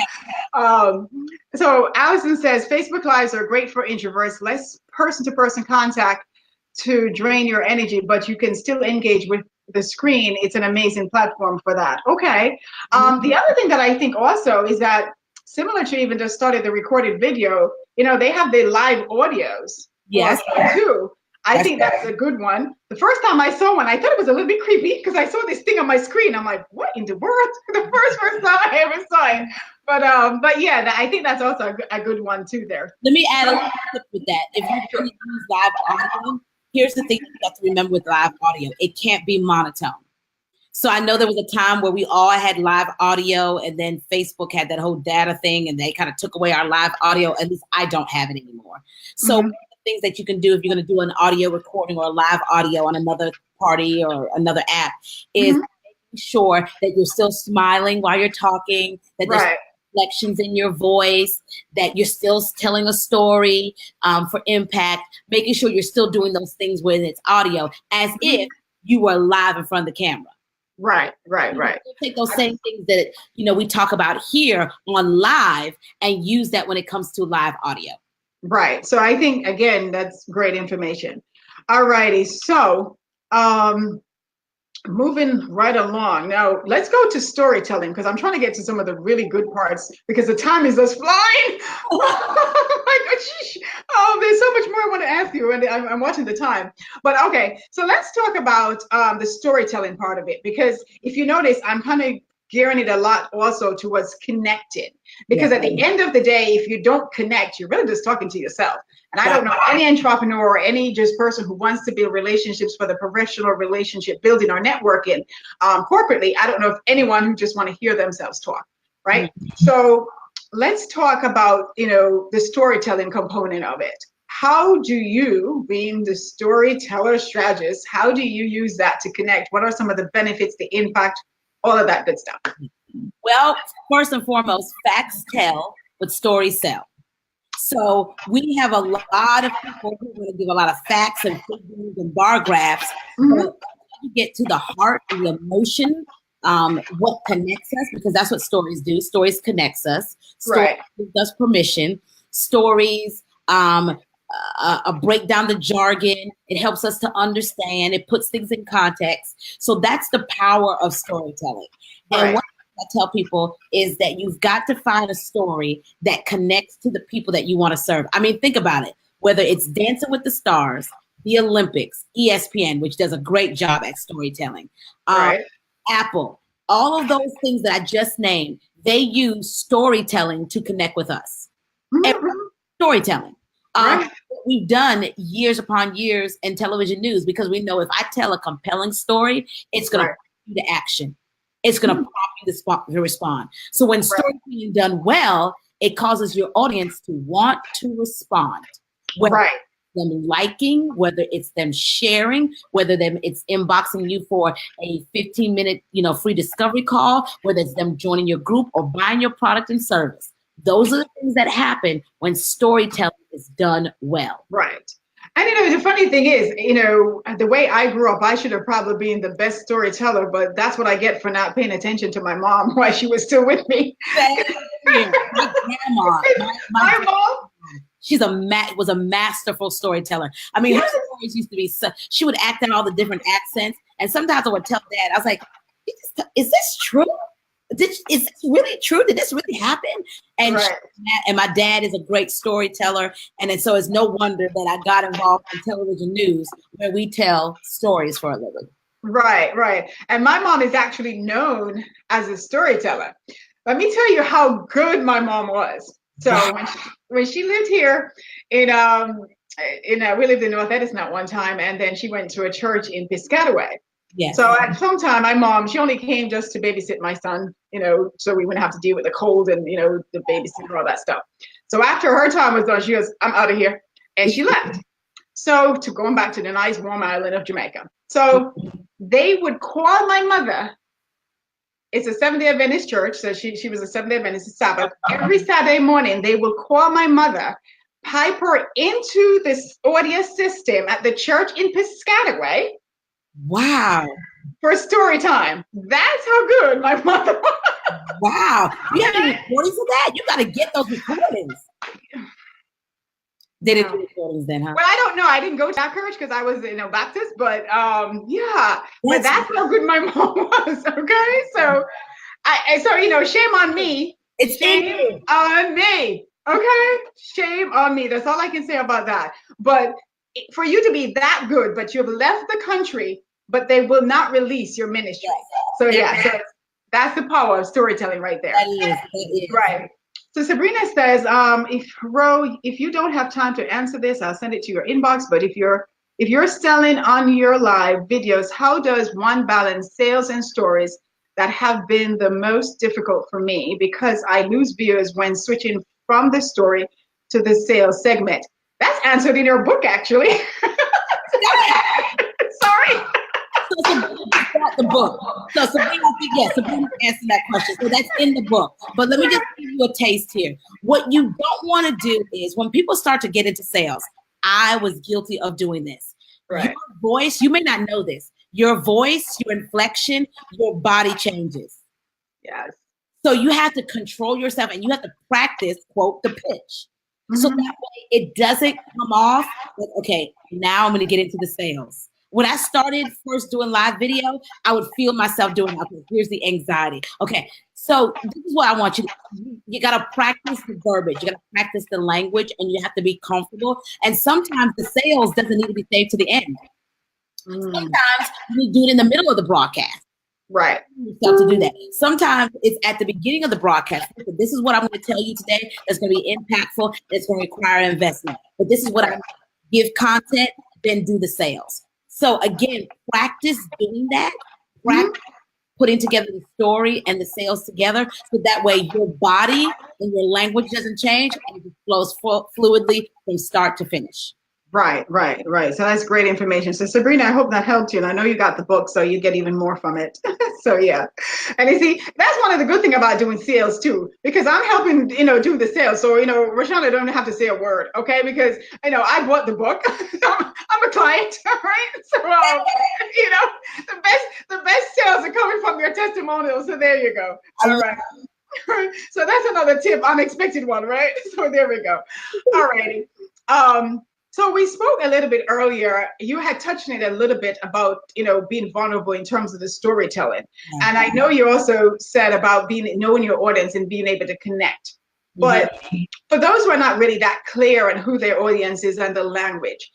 Speaker 1: So Allison says, Facebook Lives are great for introverts, less person-to-person contact to drain your energy, but you can still engage with the screen. It's an amazing platform for that. Okay. The other thing that I think also is that similar to even just started the recorded video, they have the live audios.
Speaker 2: Yes.
Speaker 1: Too. I think that's a good one. The first time I saw one, I thought it was a little bit creepy because I saw this thing on my screen. I'm like, what in the world? The first time I ever saw it. But yeah, I think that's also a good one too there.
Speaker 2: Let me add a little tip with that. If you really use live audio, here's the thing you have to remember with live audio. It can't be monotone. So I know there was a time where we all had live audio and then Facebook had that whole data thing and they kind of took away our live audio. At least I don't have it anymore. So one of the things that you can do if you're going to do an audio recording or a live audio on another party or another app is making sure that you're still smiling while you're talking, that there's inflections in your voice, that you're still telling a story for impact, making sure you're still doing those things when it's audio as if you were live in front of the camera. Right. Take those same things that, we talk about here on live and use that when it comes to live audio.
Speaker 1: Right. So I think, again, that's great information. All righty. So moving right along. Now, let's go to storytelling because I'm trying to get to some of the really good parts because the time is just flying. Oh my gosh. Oh, there's so much more I want to ask you, and I'm watching the time. But okay, so let's talk about the storytelling part of it because if you notice, I'm kind of gearing it a lot also towards connected because at the end of the day, if you don't connect, you're really just talking to yourself. And I don't know any entrepreneur or any just person who wants to build relationships for the professional relationship building or networking corporately. I don't know if anyone who just want to hear themselves talk, right? So let's talk about, the storytelling component of it. How do you, being the storyteller strategist, how do you use that to connect? What are some of the benefits, the impact, all of that good stuff?
Speaker 2: Well, first and foremost, facts tell, but stories sell. So we have a lot of people who want to give a lot of facts and figures and bar graphs. But you get to the heart and the emotion, what connects us, because that's what stories do. Stories connects us. Stories give us permission. Stories break down the jargon. It helps us to understand. It puts things in context. So that's the power of storytelling. And what I tell people is that you've got to find a story that connects to the people that you want to serve. I mean, think about it. Whether it's Dancing with the Stars, the Olympics, ESPN, which does a great job at storytelling, Apple, all of those things that I just named, they use storytelling to connect with us. Storytelling. We've done years upon years in television news because we know if I tell a compelling story, it's going to prompt you to action. It's going to prompt you to respond. So when storytelling done well, it causes your audience to want to respond. Whether it's them liking, whether it's them sharing, whether it's inboxing you for a 15-minute, free discovery call, whether it's them joining your group or buying your product and service. Those are the things that happen when storytelling is done well. Right.
Speaker 1: And the funny thing is, the way I grew up, I should have probably been the best storyteller, but that's what I get for not paying attention to my mom while she was still with me.
Speaker 2: My grandma, my mom, was a masterful storyteller. I mean, her stories used to be she would act in all the different accents, and sometimes I would tell Dad, I was like, "Is this true? Is this really true? Did this really happen?" And she And my dad is a great storyteller. And then, so it's no wonder that I got involved in television news where we tell stories for a living.
Speaker 1: Right, right. And my mom is actually known as a storyteller. Let me tell you how good my mom was. So when she lived here we lived in North Edison at one time, and then she went to a church in Piscataway.
Speaker 2: Yes.
Speaker 1: So at some time, my mom, she only came just to babysit my son, so we wouldn't have to deal with the cold and, the babysitter, all that stuff. So after her time was done, she goes, I'm out of here. And she left. So to going back to the nice warm island of Jamaica. So they would call my mother. It's a Seventh-day Adventist church. So she was a Seventh-day Adventist Sabbath. Every Saturday morning, they would call my mother, pipe her into this audio system at the church in Piscataway.
Speaker 2: Wow.
Speaker 1: For story time. That's how good my mother was.
Speaker 2: Wow. You have any recordings of that? You got to get those recordings. They didn't do recordings then, huh?
Speaker 1: Well, I don't know. I didn't go to that church because I was Baptist, but but that's how good my mom was. Okay. So shame on me.
Speaker 2: It's
Speaker 1: shame on me. Okay. Shame on me. That's all I can say about that. But for you to be that good, but you've left the country, but they will not release your ministry. So so that's the power of storytelling right there.
Speaker 2: That is.
Speaker 1: Right. So Sabrina says, if you don't have time to answer this, I'll send it to your inbox. But if you're selling on your live videos, how does one balance sales and stories? That have been the most difficult for me because I lose viewers when switching from the story to the sales segment. That's answered in your book, actually. Sorry.
Speaker 2: The book. So Sabrina answered that question. So that's in the book. But let me just give you a taste here. What you don't want to do is when people start to get into sales, I was guilty of doing this.
Speaker 1: Right.
Speaker 2: Your voice, you may not know this. Your voice, your inflection, your body changes.
Speaker 1: Yes.
Speaker 2: So you have to control yourself and you have to practice, quote, the pitch. So that way it doesn't come off like, okay, now I'm going to get into the sales. When I started first doing live video, I would feel myself doing, okay, here's the anxiety. Okay, so this is what I want you to do. You got to practice the verbiage. You got to practice the language, and you have to be comfortable. And sometimes the sales doesn't need to be saved to the end. Sometimes you do it in the middle of the broadcast.
Speaker 1: Right.
Speaker 2: Yourself to do that. Sometimes it's at the beginning of the broadcast. This is what I'm going to tell you today that's going to be impactful. That's going to require investment. But this is what I give content, then do the sales. So again, practice doing that. Practice putting together the story and the sales together. So that way your body and your language doesn't change and it flows fluidly from start to finish.
Speaker 1: Right. So that's great information. So Sabrina, I hope that helped you. And I know you got the book, so you get even more from it. So yeah. And you see, that's one of the good things about doing sales too, because I'm helping, do the sales. So, Roshanda don't have to say a word. Okay. Because, I bought the book. I'm a client. Right. So, the best sales are coming from your testimonials. So there you go. All right. So that's another tip, unexpected one, right? So there we go. All righty. So we spoke a little bit earlier. You had touched on it a little bit about, being vulnerable in terms of the storytelling. And I know you also said about knowing your audience and being able to connect. But for those who are not really that clear on who their audience is and the language,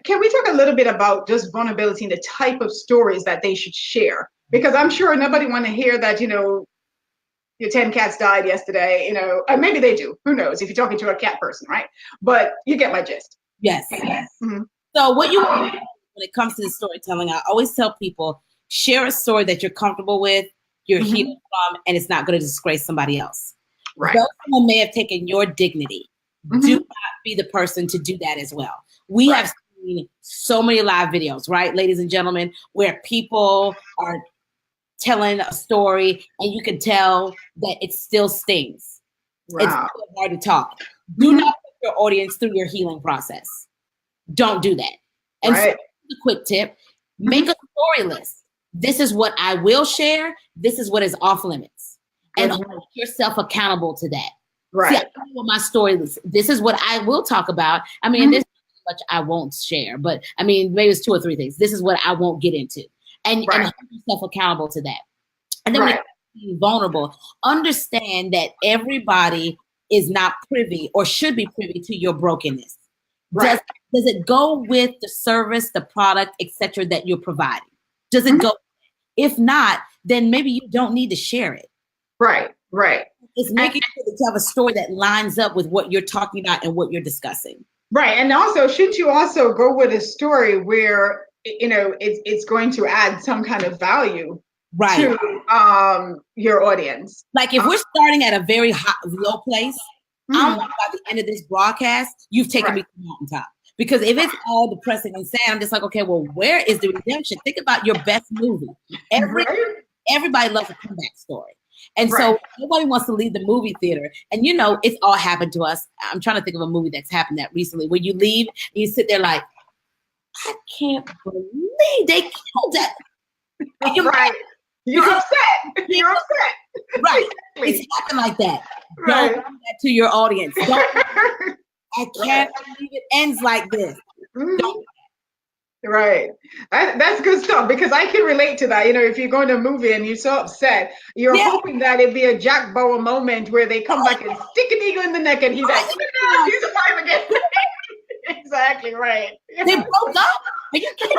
Speaker 1: can we talk a little bit about just vulnerability and the type of stories that they should share? Because I'm sure nobody want to hear that, your 10 cats died yesterday, maybe they do. Who knows if you're talking to a cat person, right? But you get my gist.
Speaker 2: Yes. So what you want when it comes to the storytelling, I always tell people, share a story that you're comfortable with, you're healing from, and it's not going to disgrace somebody else.
Speaker 1: Right.
Speaker 2: Though someone may have taken your dignity, do not be the person to do that as well. We have seen so many live videos, right, ladies and gentlemen, where people are telling a story and you can tell that it still stings. Wow. It's still hard to talk. Do not put your audience through your healing process. Don't do that. And so, a quick tip, make a story list. This is what I will share. This is what is off limits. And hold yourself accountable to that.
Speaker 1: Right.
Speaker 2: See, I know what my story list. This is what I will talk about. I mean, there's not much I won't share, but I mean, maybe it's 2 or 3 things. This is what I won't get into. And hold yourself accountable to that. And then when you're vulnerable, understand that everybody is not privy or should be privy to your brokenness?
Speaker 1: Right.
Speaker 2: Does it go with the service, the product, etc. that you're providing? Does it go? If not, then maybe you don't need to share it.
Speaker 1: Right.
Speaker 2: It's making sure that you have a story that lines up with what you're talking about and what you're discussing.
Speaker 1: Right. And also, should you also go with a story where, it's going to add some kind of value to your audience?
Speaker 2: Like if we're starting at a very low place, I want by the end of this broadcast, you've taken me to the mountaintop. Because if it's all depressing and sad, I'm just like, okay, well, where is the redemption? Think about your best movie. Everybody loves a comeback story. And so nobody wants to leave the movie theater. And it's all happened to us. I'm trying to think of a movie that's happened that recently where you leave and you sit there like, I can't believe they killed that.
Speaker 1: You're upset. You're upset.
Speaker 2: Right. It's happened like that. Don't do that to your audience. I can't believe it ends like this.
Speaker 1: Right. That's good stuff, because I can relate to that. If you're going to a movie and you're so upset, you're hoping that it'd be a Jack Bauer moment where they come back and stick an eagle in the neck and he's like, he's alive again. Exactly right.
Speaker 2: They broke up. Are you kidding?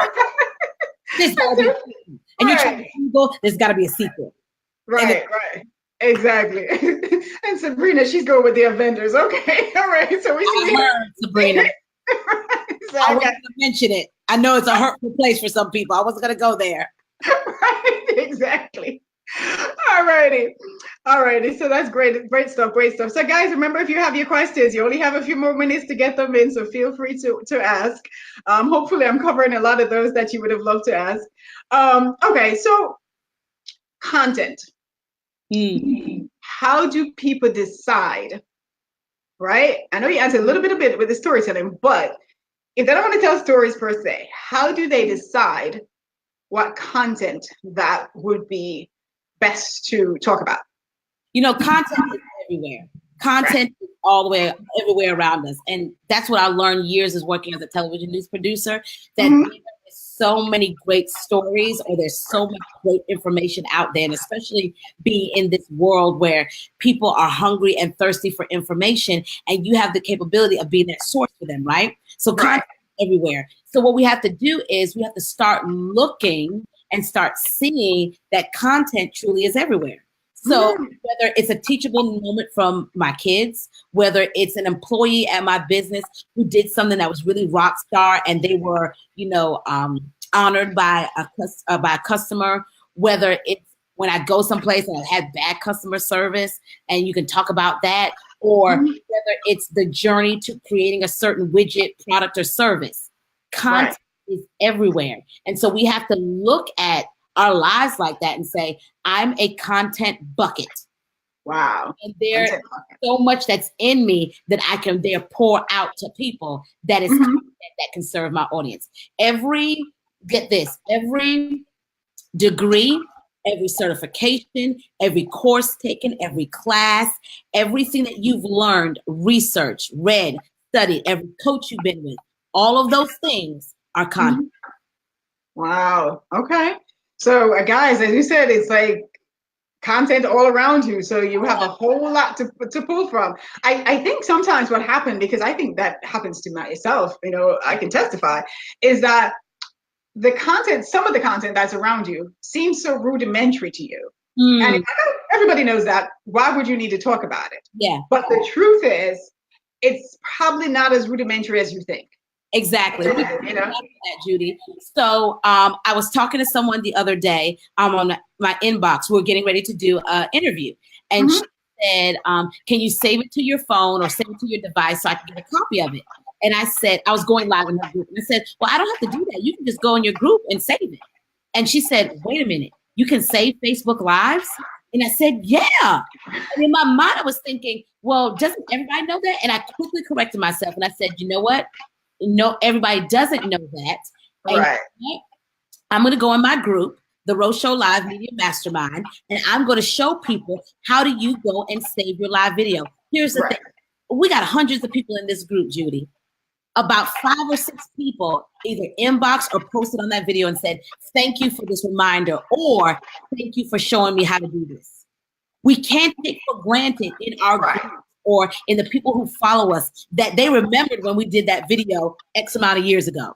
Speaker 2: There's gotta be a sequel. And you're trying to Google, there's gotta be a sequel.
Speaker 1: Right. Exactly. And Sabrina, she's going with the Avengers. Okay. All right. So we should
Speaker 2: heard Sabrina.
Speaker 1: Exactly.
Speaker 2: I wasn't going to mention it. I know it's a hurtful place for some people. I wasn't going to go there.
Speaker 1: Right. Exactly. All righty. So that's great stuff. So guys, remember, if you have your questions, you only have a few more minutes to get them in. So feel free to ask. Hopefully I'm covering a lot of those that you would have loved to ask. Okay. So content. How do people decide? Right? I know you answered a little bit with the storytelling, but if they don't want to tell stories per se, how do they decide what content that would be best to talk about?
Speaker 2: Content is everywhere. Content is all the way everywhere around us. And that's what I learned years as working as a television news producer, that there's so many great stories, or there's so much great information out there, and especially being in this world where people are hungry and thirsty for information, and you have the capability of being that source for them, right? So content everywhere. So what we have to do is we have to start looking and start seeing that content truly is everywhere. So whether it's a teachable moment from my kids, whether it's an employee at my business who did something that was really rock star and they were, honored by a customer, whether it's when I go someplace and I had bad customer service and you can talk about that, or whether it's the journey to creating a certain widget, product, or service. Content is everywhere. And so we have to look at our lives like that and say, I'm a content bucket.
Speaker 1: Wow.
Speaker 2: And there's so much that's in me that I can pour out to people that is content that can serve my audience. Every degree, every certification, every course taken, every class, everything that you've learned, researched, read, studied, every coach you've been with, all of those things are content.
Speaker 1: Wow. Okay. So guys, as you said, it's like content all around you. So you have a whole lot to pull from. I think sometimes what happened, because I think that happens to myself, I can testify, is that some of the content that's around you seems so rudimentary to you. And everybody knows that. Why would you need to talk about it?
Speaker 2: Yeah.
Speaker 1: But the truth is, it's probably not as rudimentary as you think.
Speaker 2: Exactly. Judy. So I was talking to someone the other day on my inbox. We were getting ready to do an interview. And she said, can you save it to your phone or save it to your device so I can get a copy of it? And I said, I was going live in her group. And I said, well, I don't have to do that. You can just go in your group and save it. And she said, wait a minute, you can save Facebook Lives? And I said, yeah. And in my mind, I was thinking, well, doesn't everybody know that? And I quickly corrected myself. And I said, you know what? No, everybody doesn't know that. And I'm going to go in my group, the Rosho Live Media Mastermind, and I'm going to show people how do you go and save your live video. Here's the thing. We got hundreds of people in this group, Judy. About 5 or 6 people either inboxed or posted on that video and said, thank you for this reminder, or thank you for showing me how to do this. We can't take for granted in our group or in the people who follow us that they remembered when we did that video X amount of years ago.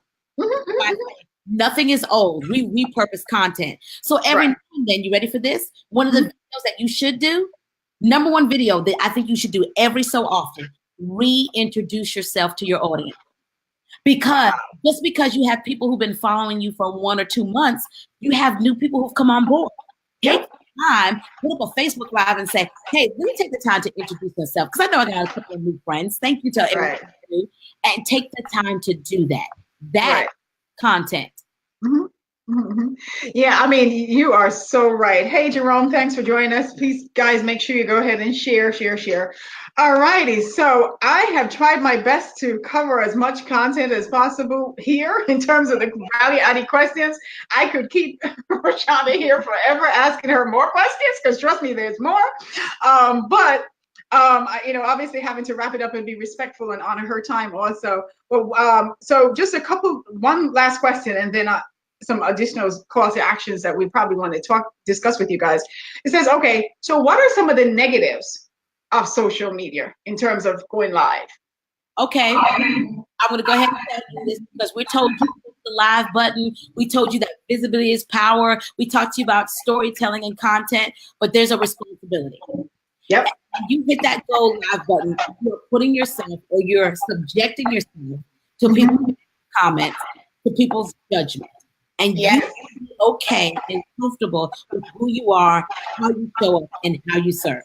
Speaker 2: Nothing is old. We repurpose content. So every now and then, you ready for this? One of the videos that you should do, number one video that I think you should do every so often, reintroduce yourself to your audience. Because just because you have people who've been following you for 1 or 2 months, you have new people who've come on board. Take the time, put up a Facebook Live and say, hey, let me take the time to introduce myself. Because I know I got a couple of new friends. Thank you to everyone. And take the time to do that. That content.
Speaker 1: Yeah, I mean, you are so right. Hey, Jerome, thanks for joining us. Please, guys, make sure you go ahead and share. All righty. So I have tried my best to cover as much content as possible here in terms of the value-added questions. I could keep Roshanda here forever asking her more questions because trust me, there's more. But obviously having to wrap it up and be respectful and honor her time also. But so just one last question, and then some additional calls to actions that we probably want to discuss with you guys. It says, okay, so what are some of the negatives of social media in terms of going live?
Speaker 2: Okay, I'm going to go ahead and tell you this because we told you the live button. We told you that visibility is power. We talked to you about storytelling and content, but there's a responsibility.
Speaker 1: Yep.
Speaker 2: When you hit that go live button, you're putting yourself or you're subjecting yourself to people's comments, to people's judgment. And you be okay and comfortable with who you are, how you show up, and how you serve.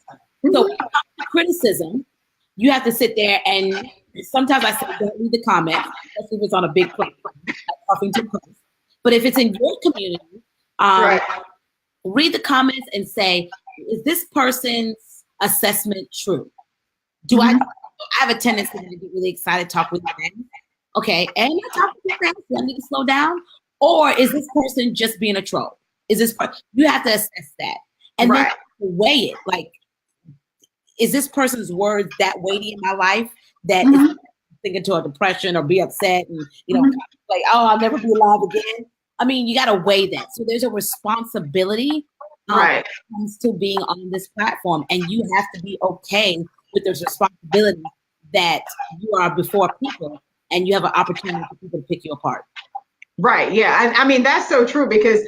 Speaker 2: So when it comes to criticism, you have to sit there and sometimes I say, don't read the comments, especially if it's on a big platform, like Huffington Post. But if it's in your community, read the comments and say, is this person's assessment true? Do I have a tendency to get really excited, talk really fast? Okay, and I talk really fast, so I need to slow down. Or is this person just being a troll? You have to assess that. And then weigh it. Like, is this person's words that weighty in my life that is thinking to a depression or be upset and, like, oh, I'll never be alive again? I mean, you got to weigh that. So there's a responsibility when it comes to being on this platform. And you have to be okay with this responsibility that you are before people and you have an opportunity for people to pick you apart.
Speaker 1: Right. Yeah. I mean, that's so true because,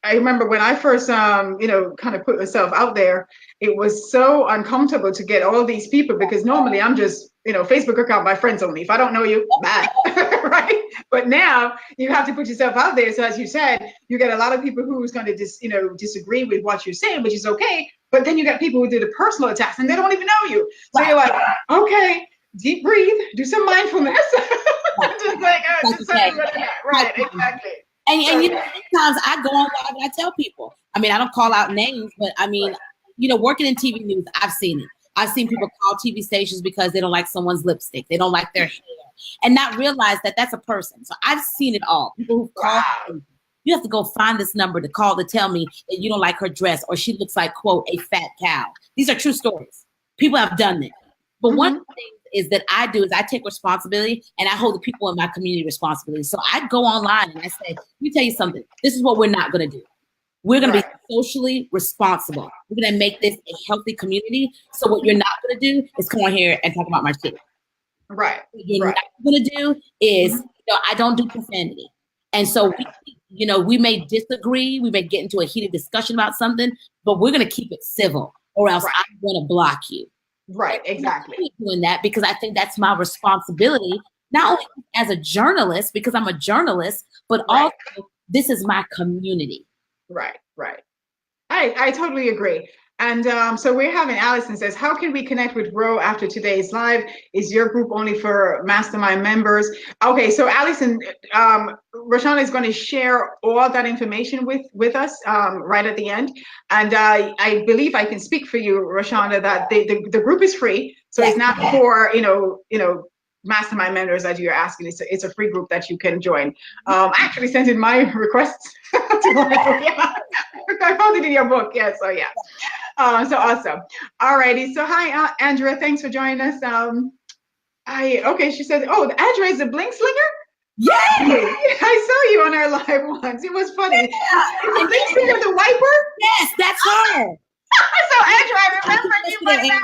Speaker 1: I remember when I first, kind of put myself out there, it was so uncomfortable to get all these people because normally I'm just, Facebook account, my friends only. If I don't know you, bye. Right. But now you have to put yourself out there. So as you said, you get a lot of people who's going to disagree with what you're saying, which is okay. But then you got people who do the personal attacks and they don't even know you. So you're like, okay, deep breathe, do some mindfulness. Just like, right, exactly.
Speaker 2: And sometimes I go on live and I tell people, I mean, I don't call out names, but I mean, working in TV news, I've seen it. I've seen people call TV stations because they don't like someone's lipstick. They don't like their hair and not realize that that's a person. So I've seen it all. People who call, you have to go find this number to call to tell me that you don't like her dress or she looks like, quote, a fat cow. These are true stories. People have done this. But one of the things is that I do is I take responsibility and I hold the people in my community responsibility. So I go online and I say, let me tell you something. This is what we're not going to do. We're going to be socially responsible. We're going to make this a healthy community. So what you're not going to do is come on here and talk about my shit.
Speaker 1: Right.
Speaker 2: What you're not going to do is, I don't do profanity. And so, we may disagree. We may get into a heated discussion about something, but we're going to keep it civil or else I'm going to block you.
Speaker 1: Right, exactly.
Speaker 2: I'm doing that because I think that's my responsibility, not only as a journalist, because I'm a journalist, but also this is my community.
Speaker 1: Right. I totally agree. And so we're having Allison says, how can we connect with Ro after today's live? Is your group only for mastermind members? Okay, so Allison, Roshanda is going to share all that information with us right at the end. And I believe I can speak for you, Roshanda, that the group is free. So it's not for, mastermind members that you're asking. It's a free group that you can join. I actually sent in my request. I found it in your book. Yeah, so yeah. So awesome. All righty. So hi, Andrea. Thanks for joining us. She said, oh, Andrea is a bling slinger? Yay! I saw you on our live once. It was funny. Is the bling slinger the wiper?
Speaker 2: Yes, that's her.
Speaker 1: So Andrew, I remember you by that.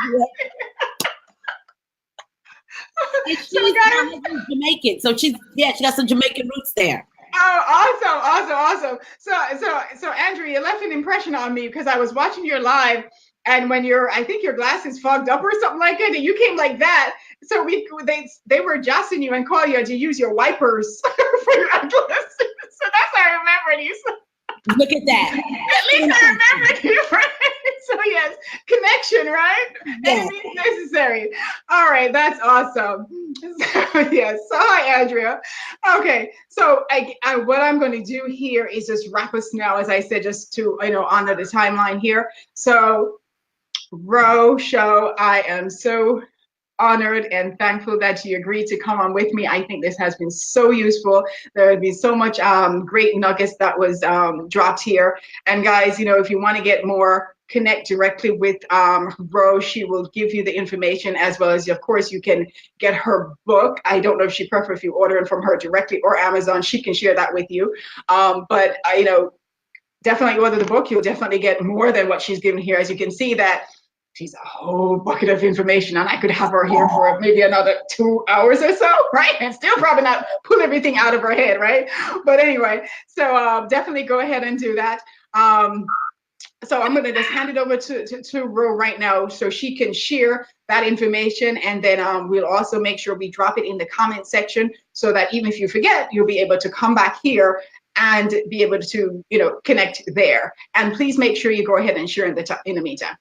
Speaker 2: And she's my husband's Jamaican, so she got some Jamaican roots there.
Speaker 1: Oh, awesome. So Andrew, you left an impression on me because I was watching your live, and when I think your glasses fogged up or something like that, and you came like that. So they were adjusting you and calling you to use your wipers for your glasses. So that's how I remember you.
Speaker 2: Look at that.
Speaker 1: At least I remembered you, right? So yes, connection, right? Yes. It's necessary. All right, that's awesome. So yes, so hi, Andrea. Okay, so what I'm going to do here is just wrap us now, as I said, just to honor the timeline here. So, Rosho, I am so honored and thankful that you agreed to come on with me. I think this has been so useful. There have been so much great nuggets that was dropped here. And guys, if you want to get more, connect directly with Rose. She will give you the information, as well as, of course, you can get her book. I don't know if she prefers if you order it from her directly or Amazon. She can share that with you. But definitely order the book. You'll definitely get more than what she's given here. As you can see that she's a whole bucket of information, and I could have her here for maybe another 2 hours or so, right? And still probably not pull everything out of her head, right? But anyway, so definitely go ahead and do that. So I'm going to just hand it over to Ro right now so she can share that information, and then we'll also make sure we drop it in the comment section so that even if you forget, you'll be able to come back here and be able to connect there. And please make sure you go ahead and share in the meantime.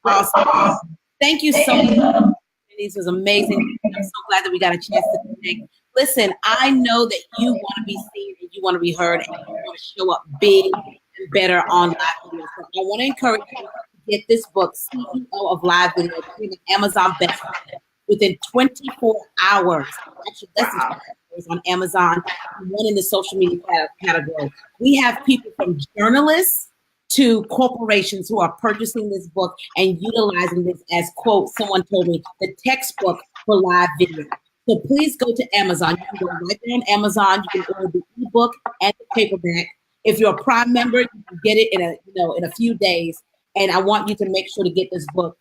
Speaker 2: Awesome. Thank you so much. This was amazing. I'm so glad that we got a chance to connect. Listen, I know that you want to be seen and you want to be heard and you want to show up big and better on live video. So I want to encourage you to get this book, CEO of Live Video, an Amazon bestseller within 24 hours. Actually, less than 24 hours on Amazon, one in the social media category. We have people from journalists to corporations who are purchasing this book and utilizing this as, quote, someone told me, the textbook for live video. So please go to Amazon. You can go right there on Amazon. You can order the ebook and the paperback. If you're a Prime member, you can get it in a few days. And I want you to make sure to get this book.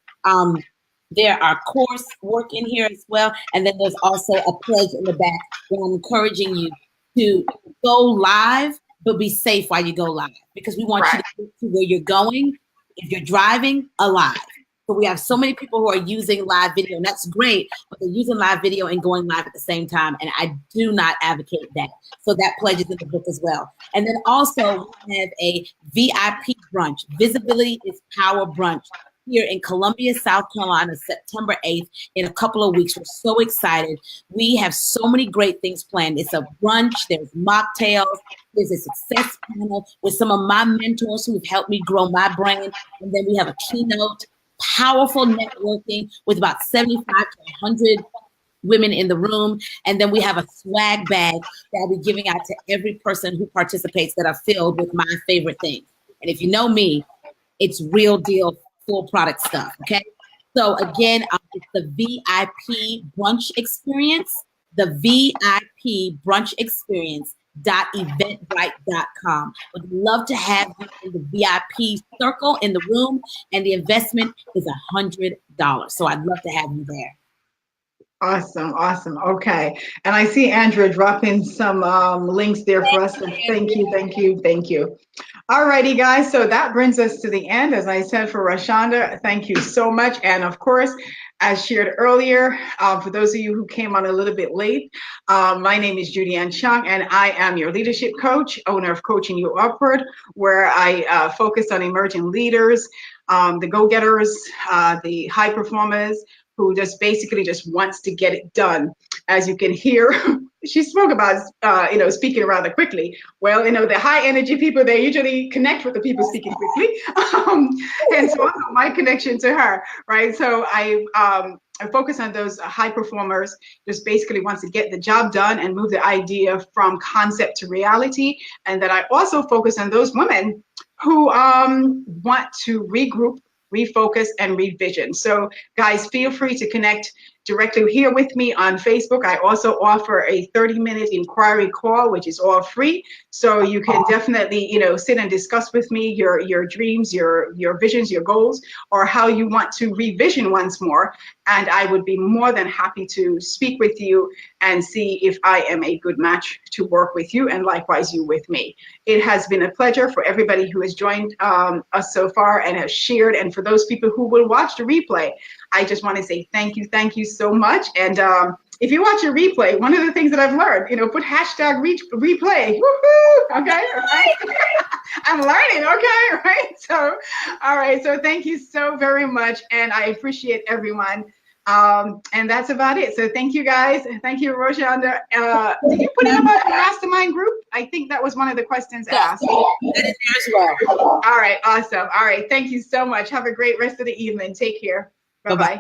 Speaker 2: There are coursework in here as well. And then there's also a pledge in the back where I'm encouraging you to go live, but be safe while you go live, because we want you to get to where you're going. If you're driving, alive. So we have so many people who are using live video, and that's great, but they're using live video and going live at the same time. And I do not advocate that. So that pledge is in the book as well. And then also we have a VIP brunch, Visibility is Power brunch, here in Columbia, South Carolina, September 8th, in a couple of weeks. We're so excited. We have so many great things planned. It's a brunch, there's mocktails, there's a success panel with some of my mentors who've helped me grow my brand. And then we have a keynote, powerful networking with about 75 to 100 women in the room. And then we have a swag bag that I'll be giving out to every person who participates that are filled with my favorite things. And if you know me, it's real deal, full product stuff, okay? So again, it's the VIP brunch experience, the VIP brunch experience.eventbrite.com. Would love to have you in the VIP circle in the room, and the investment is $100. So I'd love to have you there.
Speaker 1: Awesome. Okay. And I see Andrea dropping some links there for us. So thank you. All righty, guys. So that brings us to the end. As I said, for Roshanda, thank you so much. And of course, as shared earlier, for those of you who came on a little bit late, my name is Judy Ann Chung, and I am your leadership coach, owner of Coaching You Upward, where I focus on emerging leaders, the go-getters, the high performers, who just basically wants to get it done. As you can hear, she spoke about, speaking rather quickly. Well, the high energy people, they usually connect with the people speaking quickly. And so my connection to her, right? So I focus on those high performers, just basically wants to get the job done and move the idea from concept to reality. And then I also focus on those women who want to regroup, refocus, and revision. So guys, feel free to connect directly here with me on Facebook. I also offer a 30-minute inquiry call, which is all free. So you can definitely, sit and discuss with me your dreams, your visions, your goals, or how you want to revision once more. And I would be more than happy to speak with you and see if I am a good match to work with you, and likewise you with me. It has been a pleasure for everybody who has joined us so far and has shared. And for those people who will watch the replay, I just want to say thank you so much. And if you watch a replay, one of the things that I've learned, put hashtag replay. Woohoo! Okay, right? I'm learning. Okay, right? So, all right. So thank you so very much, and I appreciate everyone. And that's about it. So thank you, guys. Thank you, Roshanda. Did you put in about the mastermind group? I think that was one of the questions asked.
Speaker 2: That is there as well.
Speaker 1: All right, awesome. All right, thank you so much. Have a great rest of the evening. Take care. Bye-bye.